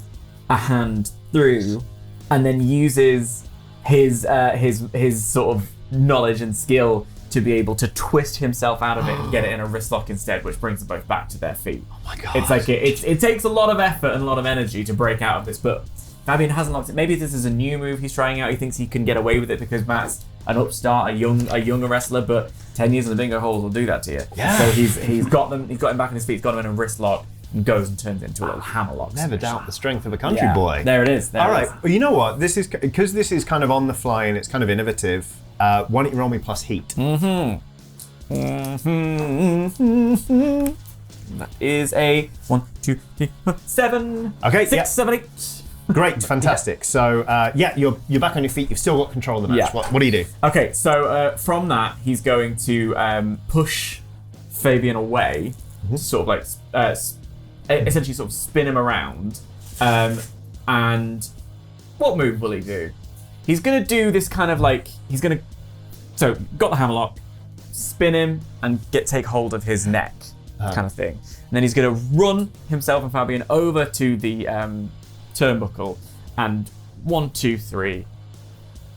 a hand through and then uses his sort of knowledge and skill to be able to twist himself out of it and get it in a wrist lock instead, which brings them both back to their feet. Oh my god. It's like it takes a lot of effort and a lot of energy to break out of this, but Fabian hasn't locked it. Maybe this is a new move he's trying out. He thinks he can get away with it because Matt's an upstart, a younger wrestler, but 10 years in the bingo holes will do that to you. Yeah. So he's got him back on his feet, he's got him in a wrist lock, and goes and turns it into a little hammerlock. Never doubt the strength of a country boy. There it is. All right. Well, you know what? This is because this is kind of on the fly and it's kind of innovative. Why don't you roll me plus heat? That is a 1, 2, 3, 4, 7. Okay. 6, 7, 8. Great, fantastic. So you're back on your feet. You've still got control of the match. Yeah. What do you do? Okay, so from that, he's going to push Fabian away, to sort of essentially sort of spin him around. And what move will he do? He's going to do this kind of so got the hammerlock, spin him and take hold of his neck, kind of thing. And then he's going to run himself and Fabian over to the turnbuckle and 1, 2, 3,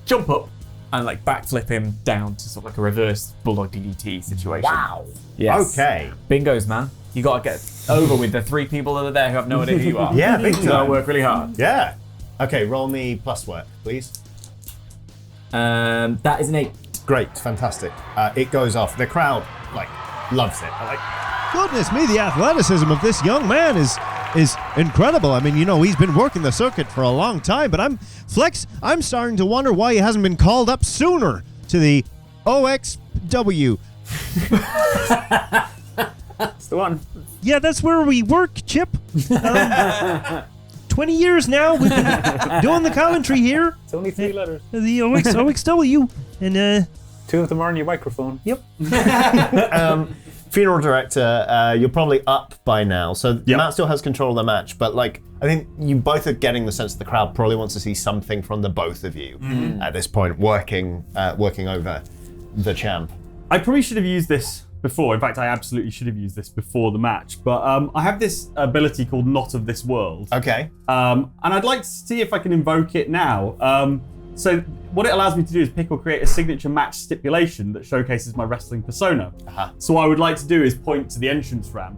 jump up and backflip him down to sort of a reverse bulldog DDT situation. Wow. Yes. Okay. Bingos, man. You got to get over with the 3 people that are there who have no idea who you are. Yeah, big time. You got to work really hard. Yeah. Okay, roll me plus work, please. That is an 8. Great, fantastic. It goes off. The crowd loves it. Goodness me, the athleticism of this young man is incredible. I mean, he's been working the circuit for a long time, but I'm starting to wonder why he hasn't been called up sooner to the OXW. That's the one. Yeah, that's where we work, Chip. 20 years now we've been doing the commentary here. It's only 3 letters. The OXW. And 2 of them are on your microphone. Yep. Funeral director, you're probably up by now, so Matt still has control of the match, but I think you both are getting the sense that the crowd probably wants to see something from the both of you at this point, working over the champ. I probably should have used this before. In fact, I absolutely should have used this before the match, but I have this ability called Not of This World. Okay. And I'd like to see if I can invoke it now. So what it allows me to do is pick or create a signature match stipulation that showcases my wrestling persona. So what I would like to do is point to the entrance ramp,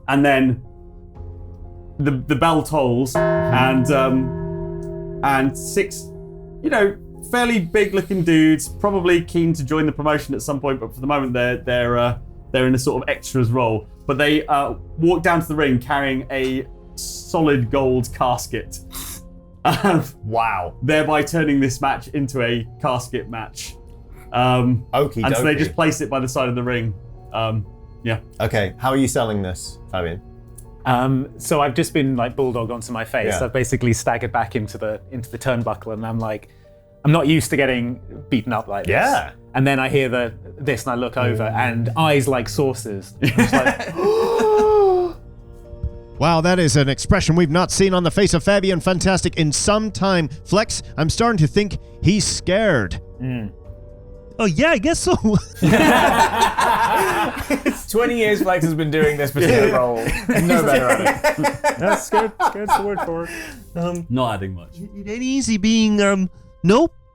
and then the bell tolls, and 6, fairly big looking dudes, probably keen to join the promotion at some point, but for the moment they're in a sort of extras role. But they walk down to the ring carrying a solid gold casket. Wow. Thereby turning this match into a casket match. Okie and so they dokie. just place it by the side of the ring. Yeah. Okay, how are you selling this, Fabian? So I've just been bulldog onto my face. Yeah. I've basically staggered back into the turnbuckle, and I'm not used to getting beaten up like this. Yeah. And then I hear this, and I look over, and eyes like saucers. It's like, Wow, that is an expression we've not seen on the face of Fabian Fantastic in some time. Flex, I'm starting to think he's scared. oh yeah, I guess so. 20 years Flex has been doing this particular role. No better at it. That's scared's the word for it. Not adding much. It ain't easy being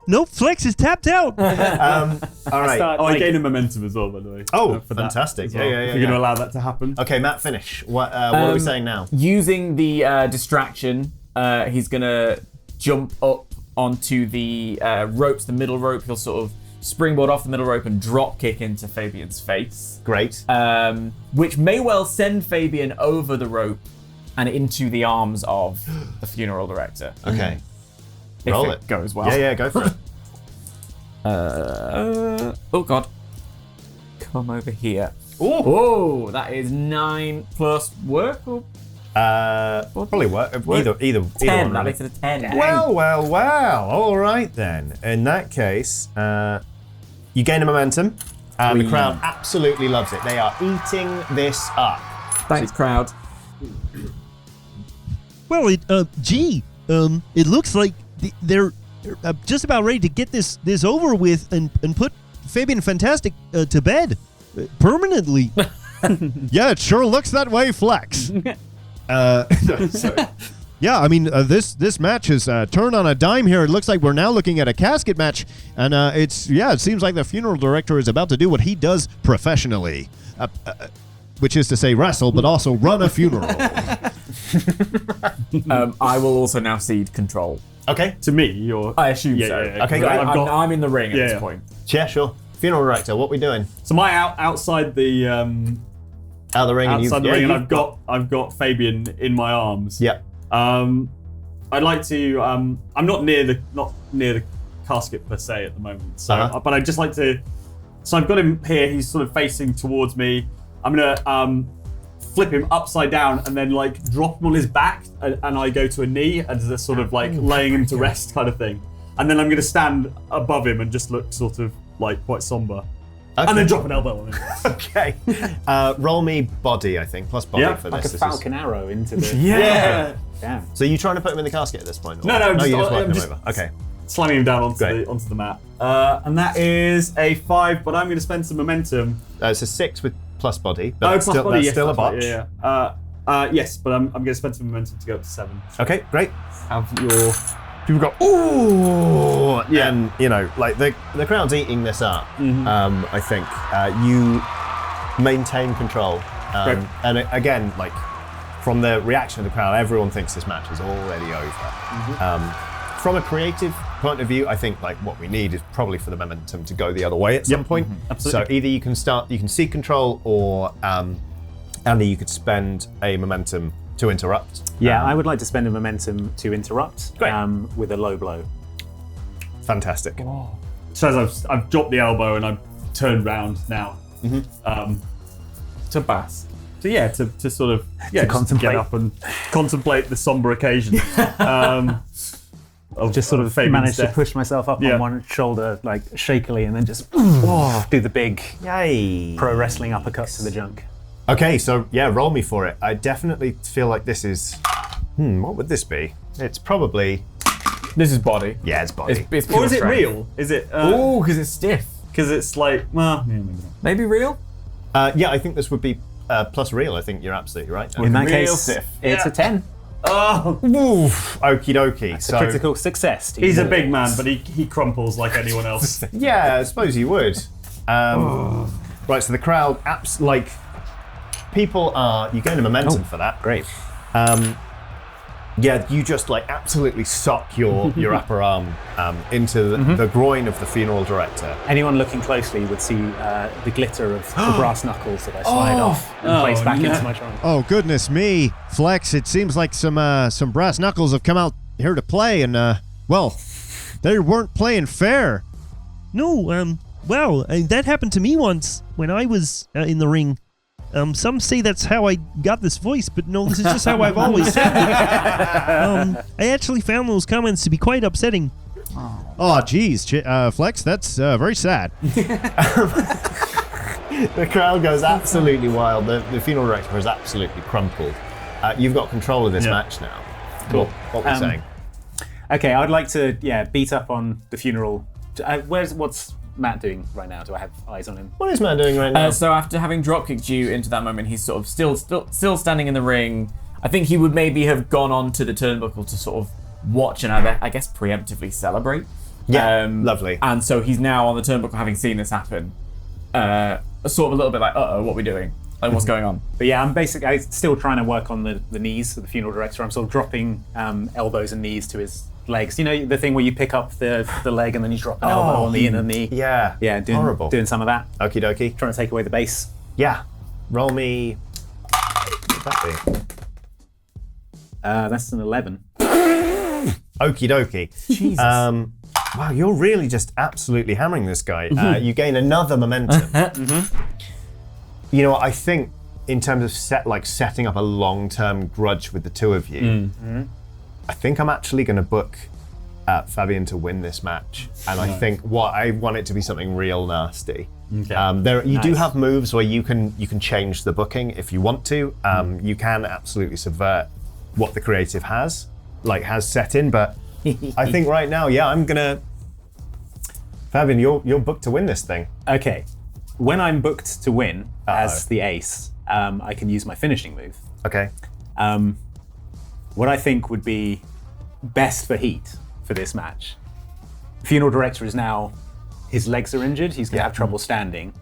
nope, Flex is tapped out. All right. I gain a momentum as well, by the way. Oh, for that fantastic. as well. Yeah. If you're going to allow that to happen. Okay, Matt, finish. What are we saying now? Using the distraction, he's going to jump up onto the ropes, the middle rope. He'll sort of springboard off the middle rope and drop kick into Fabian's face. Great. Which may well send Fabian over the rope and into the arms of the funeral director. Okay. If Roll it goes well. Yeah, go for it. Oh god. Come over here. Oh, that is 9 plus work or Probably work. Either 10. one. That Really. makes it a 10. Well. All right then. In that case, you gain a momentum, and the crowd absolutely loves it. They are eating this up. Thanks, crowd. Well, it looks like they're just about ready to get this over with and put Fabian Fantastic to bed permanently. Yeah, it sure looks that way, Flex. Yeah, I mean, this match has turned on a dime here. It looks like we're now looking at a casket match, and it seems like the funeral director is about to do what he does professionally, which is to say wrestle, but also run a funeral. I will also now cede control. Okay. To me, I assume so. Yeah. Okay, Right, great. I'm in the ring at this point. Yeah, sure. Funeral director, what are we doing? So my outside the Out of the ring. outside the ring, and you've I've got Fabian in my arms. Yeah. I'd like to. I'm not near the casket per se at the moment. So, but I'd just like to. So I've got him here. He's sort of facing towards me. I'm gonna flip him upside down and then drop him on his back, and I go to a knee as a sort of laying him to rest kind of thing. And then I'm gonna stand above him and just look sort of quite somber. Okay. And then drop an elbow on him. Okay. Roll me body, I think, plus body for like this. a falcon arrow into the... Yeah. Damn. So you trying to put him in the casket at this point? Or? No, you're just I'm working him just over. Okay. Slamming him down onto the mat. And that is a 5, but I'm going to spend some momentum. It's a 6 with plus body, but Plus body, that's yes, still a that's right, botch. yeah. Yes, but I'm going to spend some momentum to go up to 7. Okay, great. Have your... People go, ooh! Yeah. And, the crowd's eating this up, I think. You maintain control. And again, from the reaction of the crowd, everyone thinks this match is already over. From a creative point of view, I think like what we need is probably for the momentum to go the other way at some point. Absolutely. So either you can seek control, or Andy, you could spend a momentum to interrupt. Yeah, I would like to spend a momentum to interrupt with a low blow. Fantastic. So as I've dropped the elbow and I've turned round now. To Bass. So yeah, to sort of just contemplate. get up and contemplate the somber occasion. Of Just sort of Fabian's managed to death. push myself up Yeah. on one shoulder, like shakily, and then just do the big Yay. pro wrestling uppercut to the junk. Okay, so yeah, roll me for it. I definitely feel like this is. What would this be? It's probably. This is body. Yeah, it's body. It's Or pure is it strength. real? Is it? Oh, because it's stiff. Because it's like, well, yeah, maybe not. Maybe real? Yeah, I think this would be plus real. I think you're absolutely right. In that Real case, stiff. it's a 10. Oh, Oof, okie dokie. It's a critical success. he's a big man, but he crumples like anyone else. Yeah, I suppose you would. Right, so the crowd, people are. You gain a momentum for that. Great. Yeah, you just like absolutely sock your upper arm into the groin of the funeral director. Anyone looking closely would see the glitter of the brass knuckles that I slide off and place back into my trunk. Oh goodness me, Flex! It seems like some brass knuckles have come out here to play, and well, they weren't playing fair. No, that happened to me once when I was in the ring. Some say that's how I got this voice, but no, this is just how I've always sounded. I actually found those comments to be quite upsetting. Oh geez, Flex, that's very sad. The crowd goes absolutely wild. The funeral director is absolutely crumpled. You've got control of this match now. Cool. What we're saying. Okay, I'd like to beat up on the funeral. What's Matt doing right now? Do I have eyes on him? What is Matt doing right now? So after having dropkicked you into that moment, he's sort of still standing in the ring. I think he would maybe have gone on to the turnbuckle to sort of watch and I guess preemptively celebrate. Yeah, lovely. And so he's now on the turnbuckle, having seen this happen. Sort of a little bit like, what are we doing? Like, what's going on? But yeah, I'm still trying to work on the knees of the funeral director. I'm sort of dropping elbows and knees to his legs. You know the thing where you pick up the leg and then you drop an elbow on the inner knee? Yeah. Yeah, horrible. Doing some of that. Okie dokie. Trying to take away the base. Yeah. Roll me. What would that be? That's an 11. Okie dokie. Jesus. Wow, you're really just absolutely hammering this guy. You gain another momentum. You know what, I think in terms of setting up a long-term grudge with the two of you, I think I'm actually going to book Fabian to win this match, and I think I want it to be something real nasty. Okay. You do have moves where you can change the booking if you want to. You can absolutely subvert what the creative has set in, but I think right now, I'm gonna. Fabian, you're booked to win this thing. Okay. When I'm booked to win as the ace, I can use my finishing move. Okay. What I think would be best for heat for this match. Funeral director is now, his legs are injured, he's going to have trouble standing.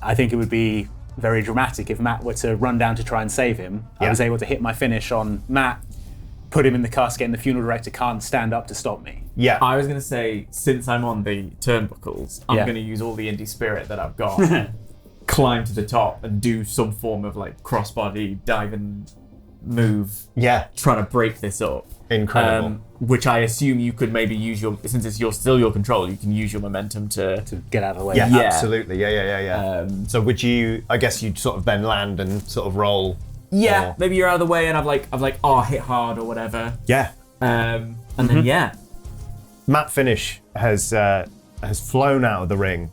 I think it would be very dramatic if Matt were to run down to try and save him. I was able to hit my finish on Matt, put him in the casket, and the funeral director can't stand up to stop me. Yeah. I was going to say, since I'm on the turnbuckles, I'm going to use all the indie spirit that I've got, climb to the top and do some form of crossbody diving move. Yeah. Trying to break this up. Incredible. Which I assume you could maybe use since it's still your control, you can use your momentum to get out of the way. Yeah, absolutely. Yeah. So would you, I guess you'd sort of then land and sort of roll. Yeah, maybe you're out of the way and I've hit hard or whatever. Yeah. And then Matt Finnish has flown out of the ring,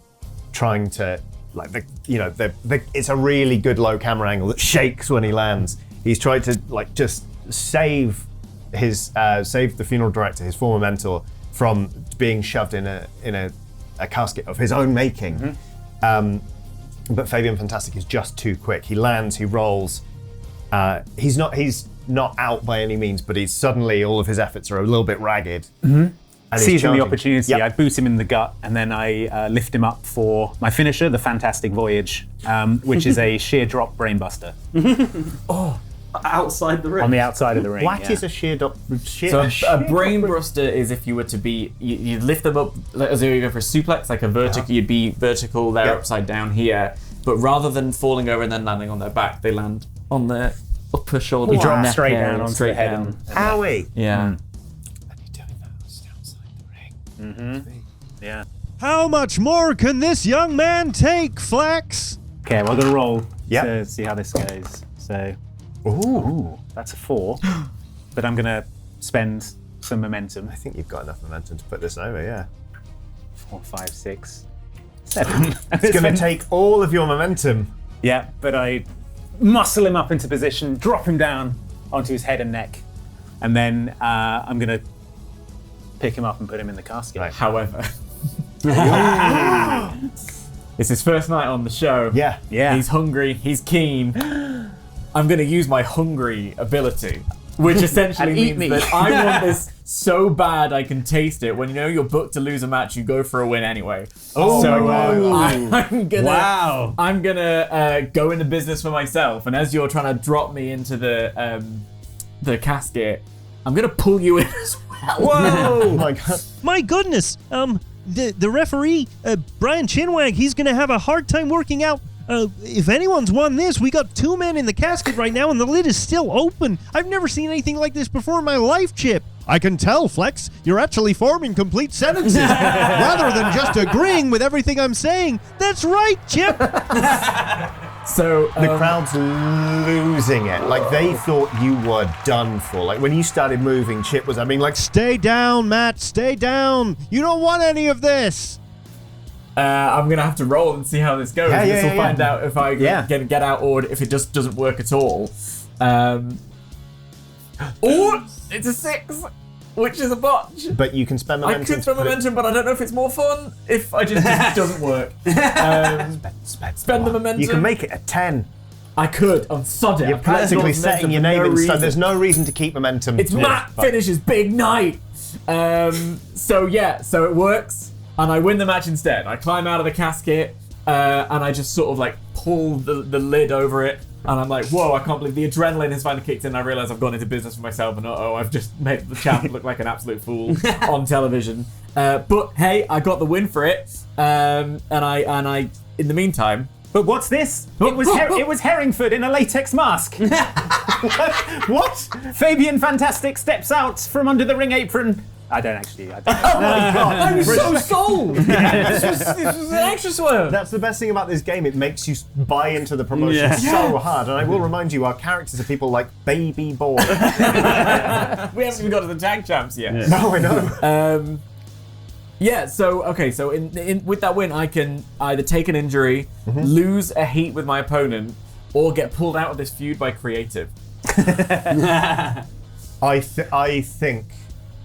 trying to it's a really good low camera angle that shakes when he lands. He's tried to just save the funeral director, his former mentor, from being shoved in a casket of his own making. But Fabian Fantastic is just too quick. He lands, he rolls. He's not out by any means, but he's suddenly all of his efforts are a little bit ragged. And seizing the opportunity, I boot him in the gut, and then I lift him up for my finisher, the Fantastic Voyage, which is a sheer drop brainbuster. Outside the ring. On the outside of the ring. Black yeah. is a sheared up. So a brain buster is if you were to be, you'd lift them up as though you go for a suplex, like a vertical. You'd be vertical. They're upside down here, but rather than falling over and then landing on their back, they land on their upper shoulder. You drop neck straight area, down onto straight the head. down. Howie. Yeah. And you're doing that just outside the ring. Yeah. How much more can this young man take, Flex? Okay, well, I'm gonna roll Yep. to see how this goes. So, Ooh. that's a 4, but I'm gonna spend some momentum. I think you've got enough momentum to put this over, yeah. 4, 5, 6, 7. It's going to take all of your momentum. Yeah, but I muscle him up into position, drop him down onto his head and neck, and then I'm gonna pick him up and put him in the casket. Right. However, it's his first night on the show. Yeah. Yeah. He's hungry. He's keen. I'm going to use my hungry ability, which essentially And eat means me. that I want this so bad I can taste it. When you know you're booked to lose a match, you go for a win anyway. Oh so my God. I'm gonna go into business for myself. And as you're trying to drop me into the casket, I'm gonna pull you in as well. Whoa! Oh my God. My goodness. The referee, Brian Chinwag, he's gonna have a hard time working out. If anyone's won this, we got 2 men in the casket right now, and the lid is still open. I've never seen anything like this before in my life, Chip. I can tell, Flex. You're actually forming complete sentences rather than just agreeing with everything I'm saying. That's right, Chip. So The crowd's losing it. Like, they thought you were done for. Like, when you started moving, Chip was, Stay down, Matt. Stay down. You don't want any of this. I'm gonna have to roll and see how this goes. Yeah, This will yeah. find out if I get out or if it just doesn't work at all. Or it's a 6, which is a botch. But you can spend I momentum. could spend momentum, but I don't know if it's more fun if I just it doesn't work. Spend the momentum. You can make it a 10. I could. I'm sodden. You're practically setting your name in stone. There's no reason to keep momentum. It's Matt Finish's big night. So it works, and I win the match instead. I climb out of the casket, and I just sort of like pull the lid over it, and I'm like, whoa, I can't believe the adrenaline has finally kicked in. I realise I've gone into business for myself, and I've just made the champ look like an absolute fool on television. But hey, I got the win for it, and I in the meantime. But what's this? It was Herringford in a latex mask. What? Fabian Fantastic steps out from under the ring apron. I don't know. Oh my God! I was so sold. This was an extra swerve. That's the best thing about this game. It makes you buy into the promotion so hard. And I will remind you, our characters are people like Baby Boy. We haven't even got to the tag champs yet. Yeah. No, I know. So in with that win, I can either take an injury, lose a heat with my opponent, or get pulled out of this feud by creative. I think.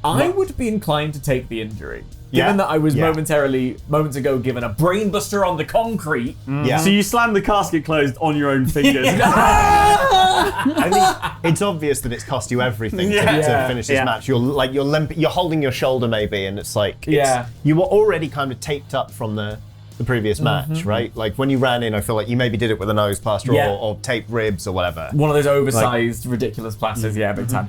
I would be inclined to take the injury. Yeah. Given that I was Yeah. moments ago given a brainbuster on the concrete. Yeah. So you slammed the casket closed on your own fingers. I mean, it's obvious that it's cost you everything to finish this match. You're holding your shoulder maybe, and it's like you were already kind of taped up from the previous match, right? Like when you ran in, I feel like you maybe did it with a nose plaster or taped ribs or whatever. One of those oversized, ridiculous plasters, big time.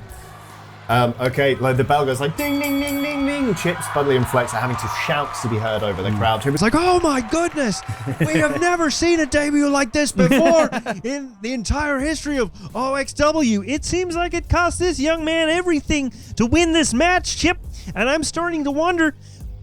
Okay, like the bell goes like ding, ding, ding, ding, ding. Chip, Spudley, and Flex are having to shout to be heard over the crowd. It's like, oh my goodness, we have never seen a debut like this before in the entire history of OXW. It seems like it cost this young man everything to win this match, Chip. And I'm starting to wonder,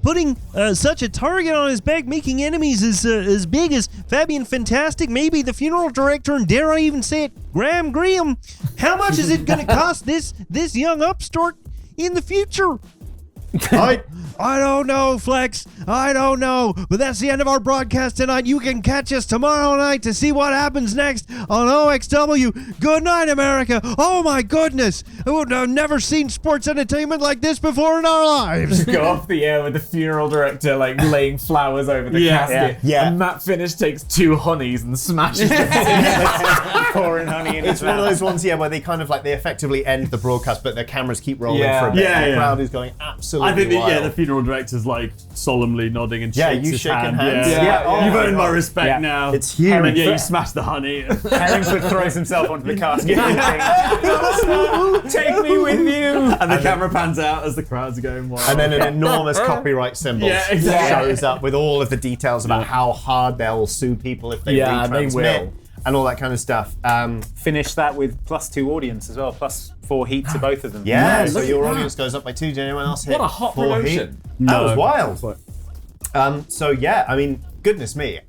putting such a target on his back, making enemies as big as Fabian Fantastic, maybe the funeral director, and dare I even say it, Graham, how much is it going to cost this young upstart in the future? I don't know, Flex. I don't know. But that's the end of our broadcast tonight. You can catch us tomorrow night to see what happens next on OXW. Good night, America. Oh, my goodness. I've never seen sports entertainment like this before in our lives. Go off the air with the funeral director like laying flowers over the casket. Yeah. And Matt Finish takes 2 honeys and smashes them. Pouring honey in It's his one of mouth. those ones, where they kind of like they effectively end the broadcast, but the cameras keep rolling Yeah. for a bit. Yeah, and the yeah. crowd is going absolutely I think wild. the funeral director's like solemnly nodding and Yeah, shakes you his shaking hand. hands? Yeah, Yeah, oh you've my earned my God. respect Yeah. now. It's huge. And yeah, you smashed the honey. Herringsford throws himself onto the casket. Take me with you. And the camera pans out as the crowds are going wild. And then an enormous copyright symbol Yeah, exactly. shows up with all of the details about how hard they'll sue people if they Yeah, they retransmit will. and all that kind of stuff. Finish that with +2 audience as well, +4 heat to both of them. Yeah, Yeah, so look your at audience goes up by 2. Did anyone else hit What a hot 4 promotion. heat? That was No. wild. So yeah, I mean, goodness me,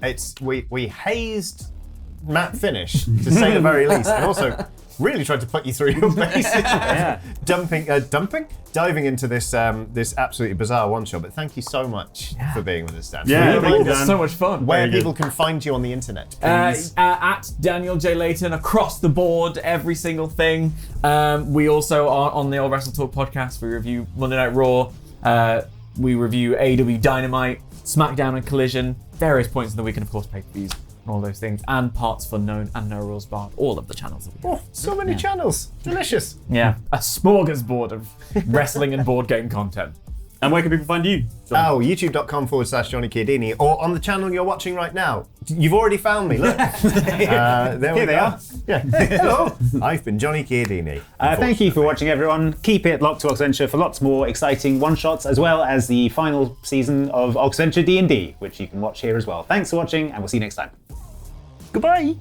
we hazed Matt Finnish to say the very least, and also really tried to put you through your bases. Diving into this this absolutely bizarre one-shot. But thank you so much for being with us, Dan. Yeah, Remind thank you, us It's Dan. so much fun. where Very good. people can find you on the internet, please. At Daniel J. Layton, across the board, every single thing. We also are on the Old Wrestle Talk podcast. We review Monday Night Raw. We review AEW Dynamite, SmackDown and Collision, various points in the week, and of course pay-per-views and all those things, and parts for Known and No Rules Barred, all of the channels that we have. Oh, so many channels. Delicious. Yeah, a smorgasbord of wrestling and board game content. And where can people find you? John? Oh, youtube.com/Johnny Chiodini, or on the channel you're watching right now. You've already found me, look. There Here they are. Yeah. Hello. I've been Johnny Chiodini. Thank you for watching, everyone. Keep it locked to Oxventure for lots more exciting one-shots, as well as the final season of Oxventure D&D, which you can watch here as well. Thanks for watching, and we'll see you next time. Goodbye.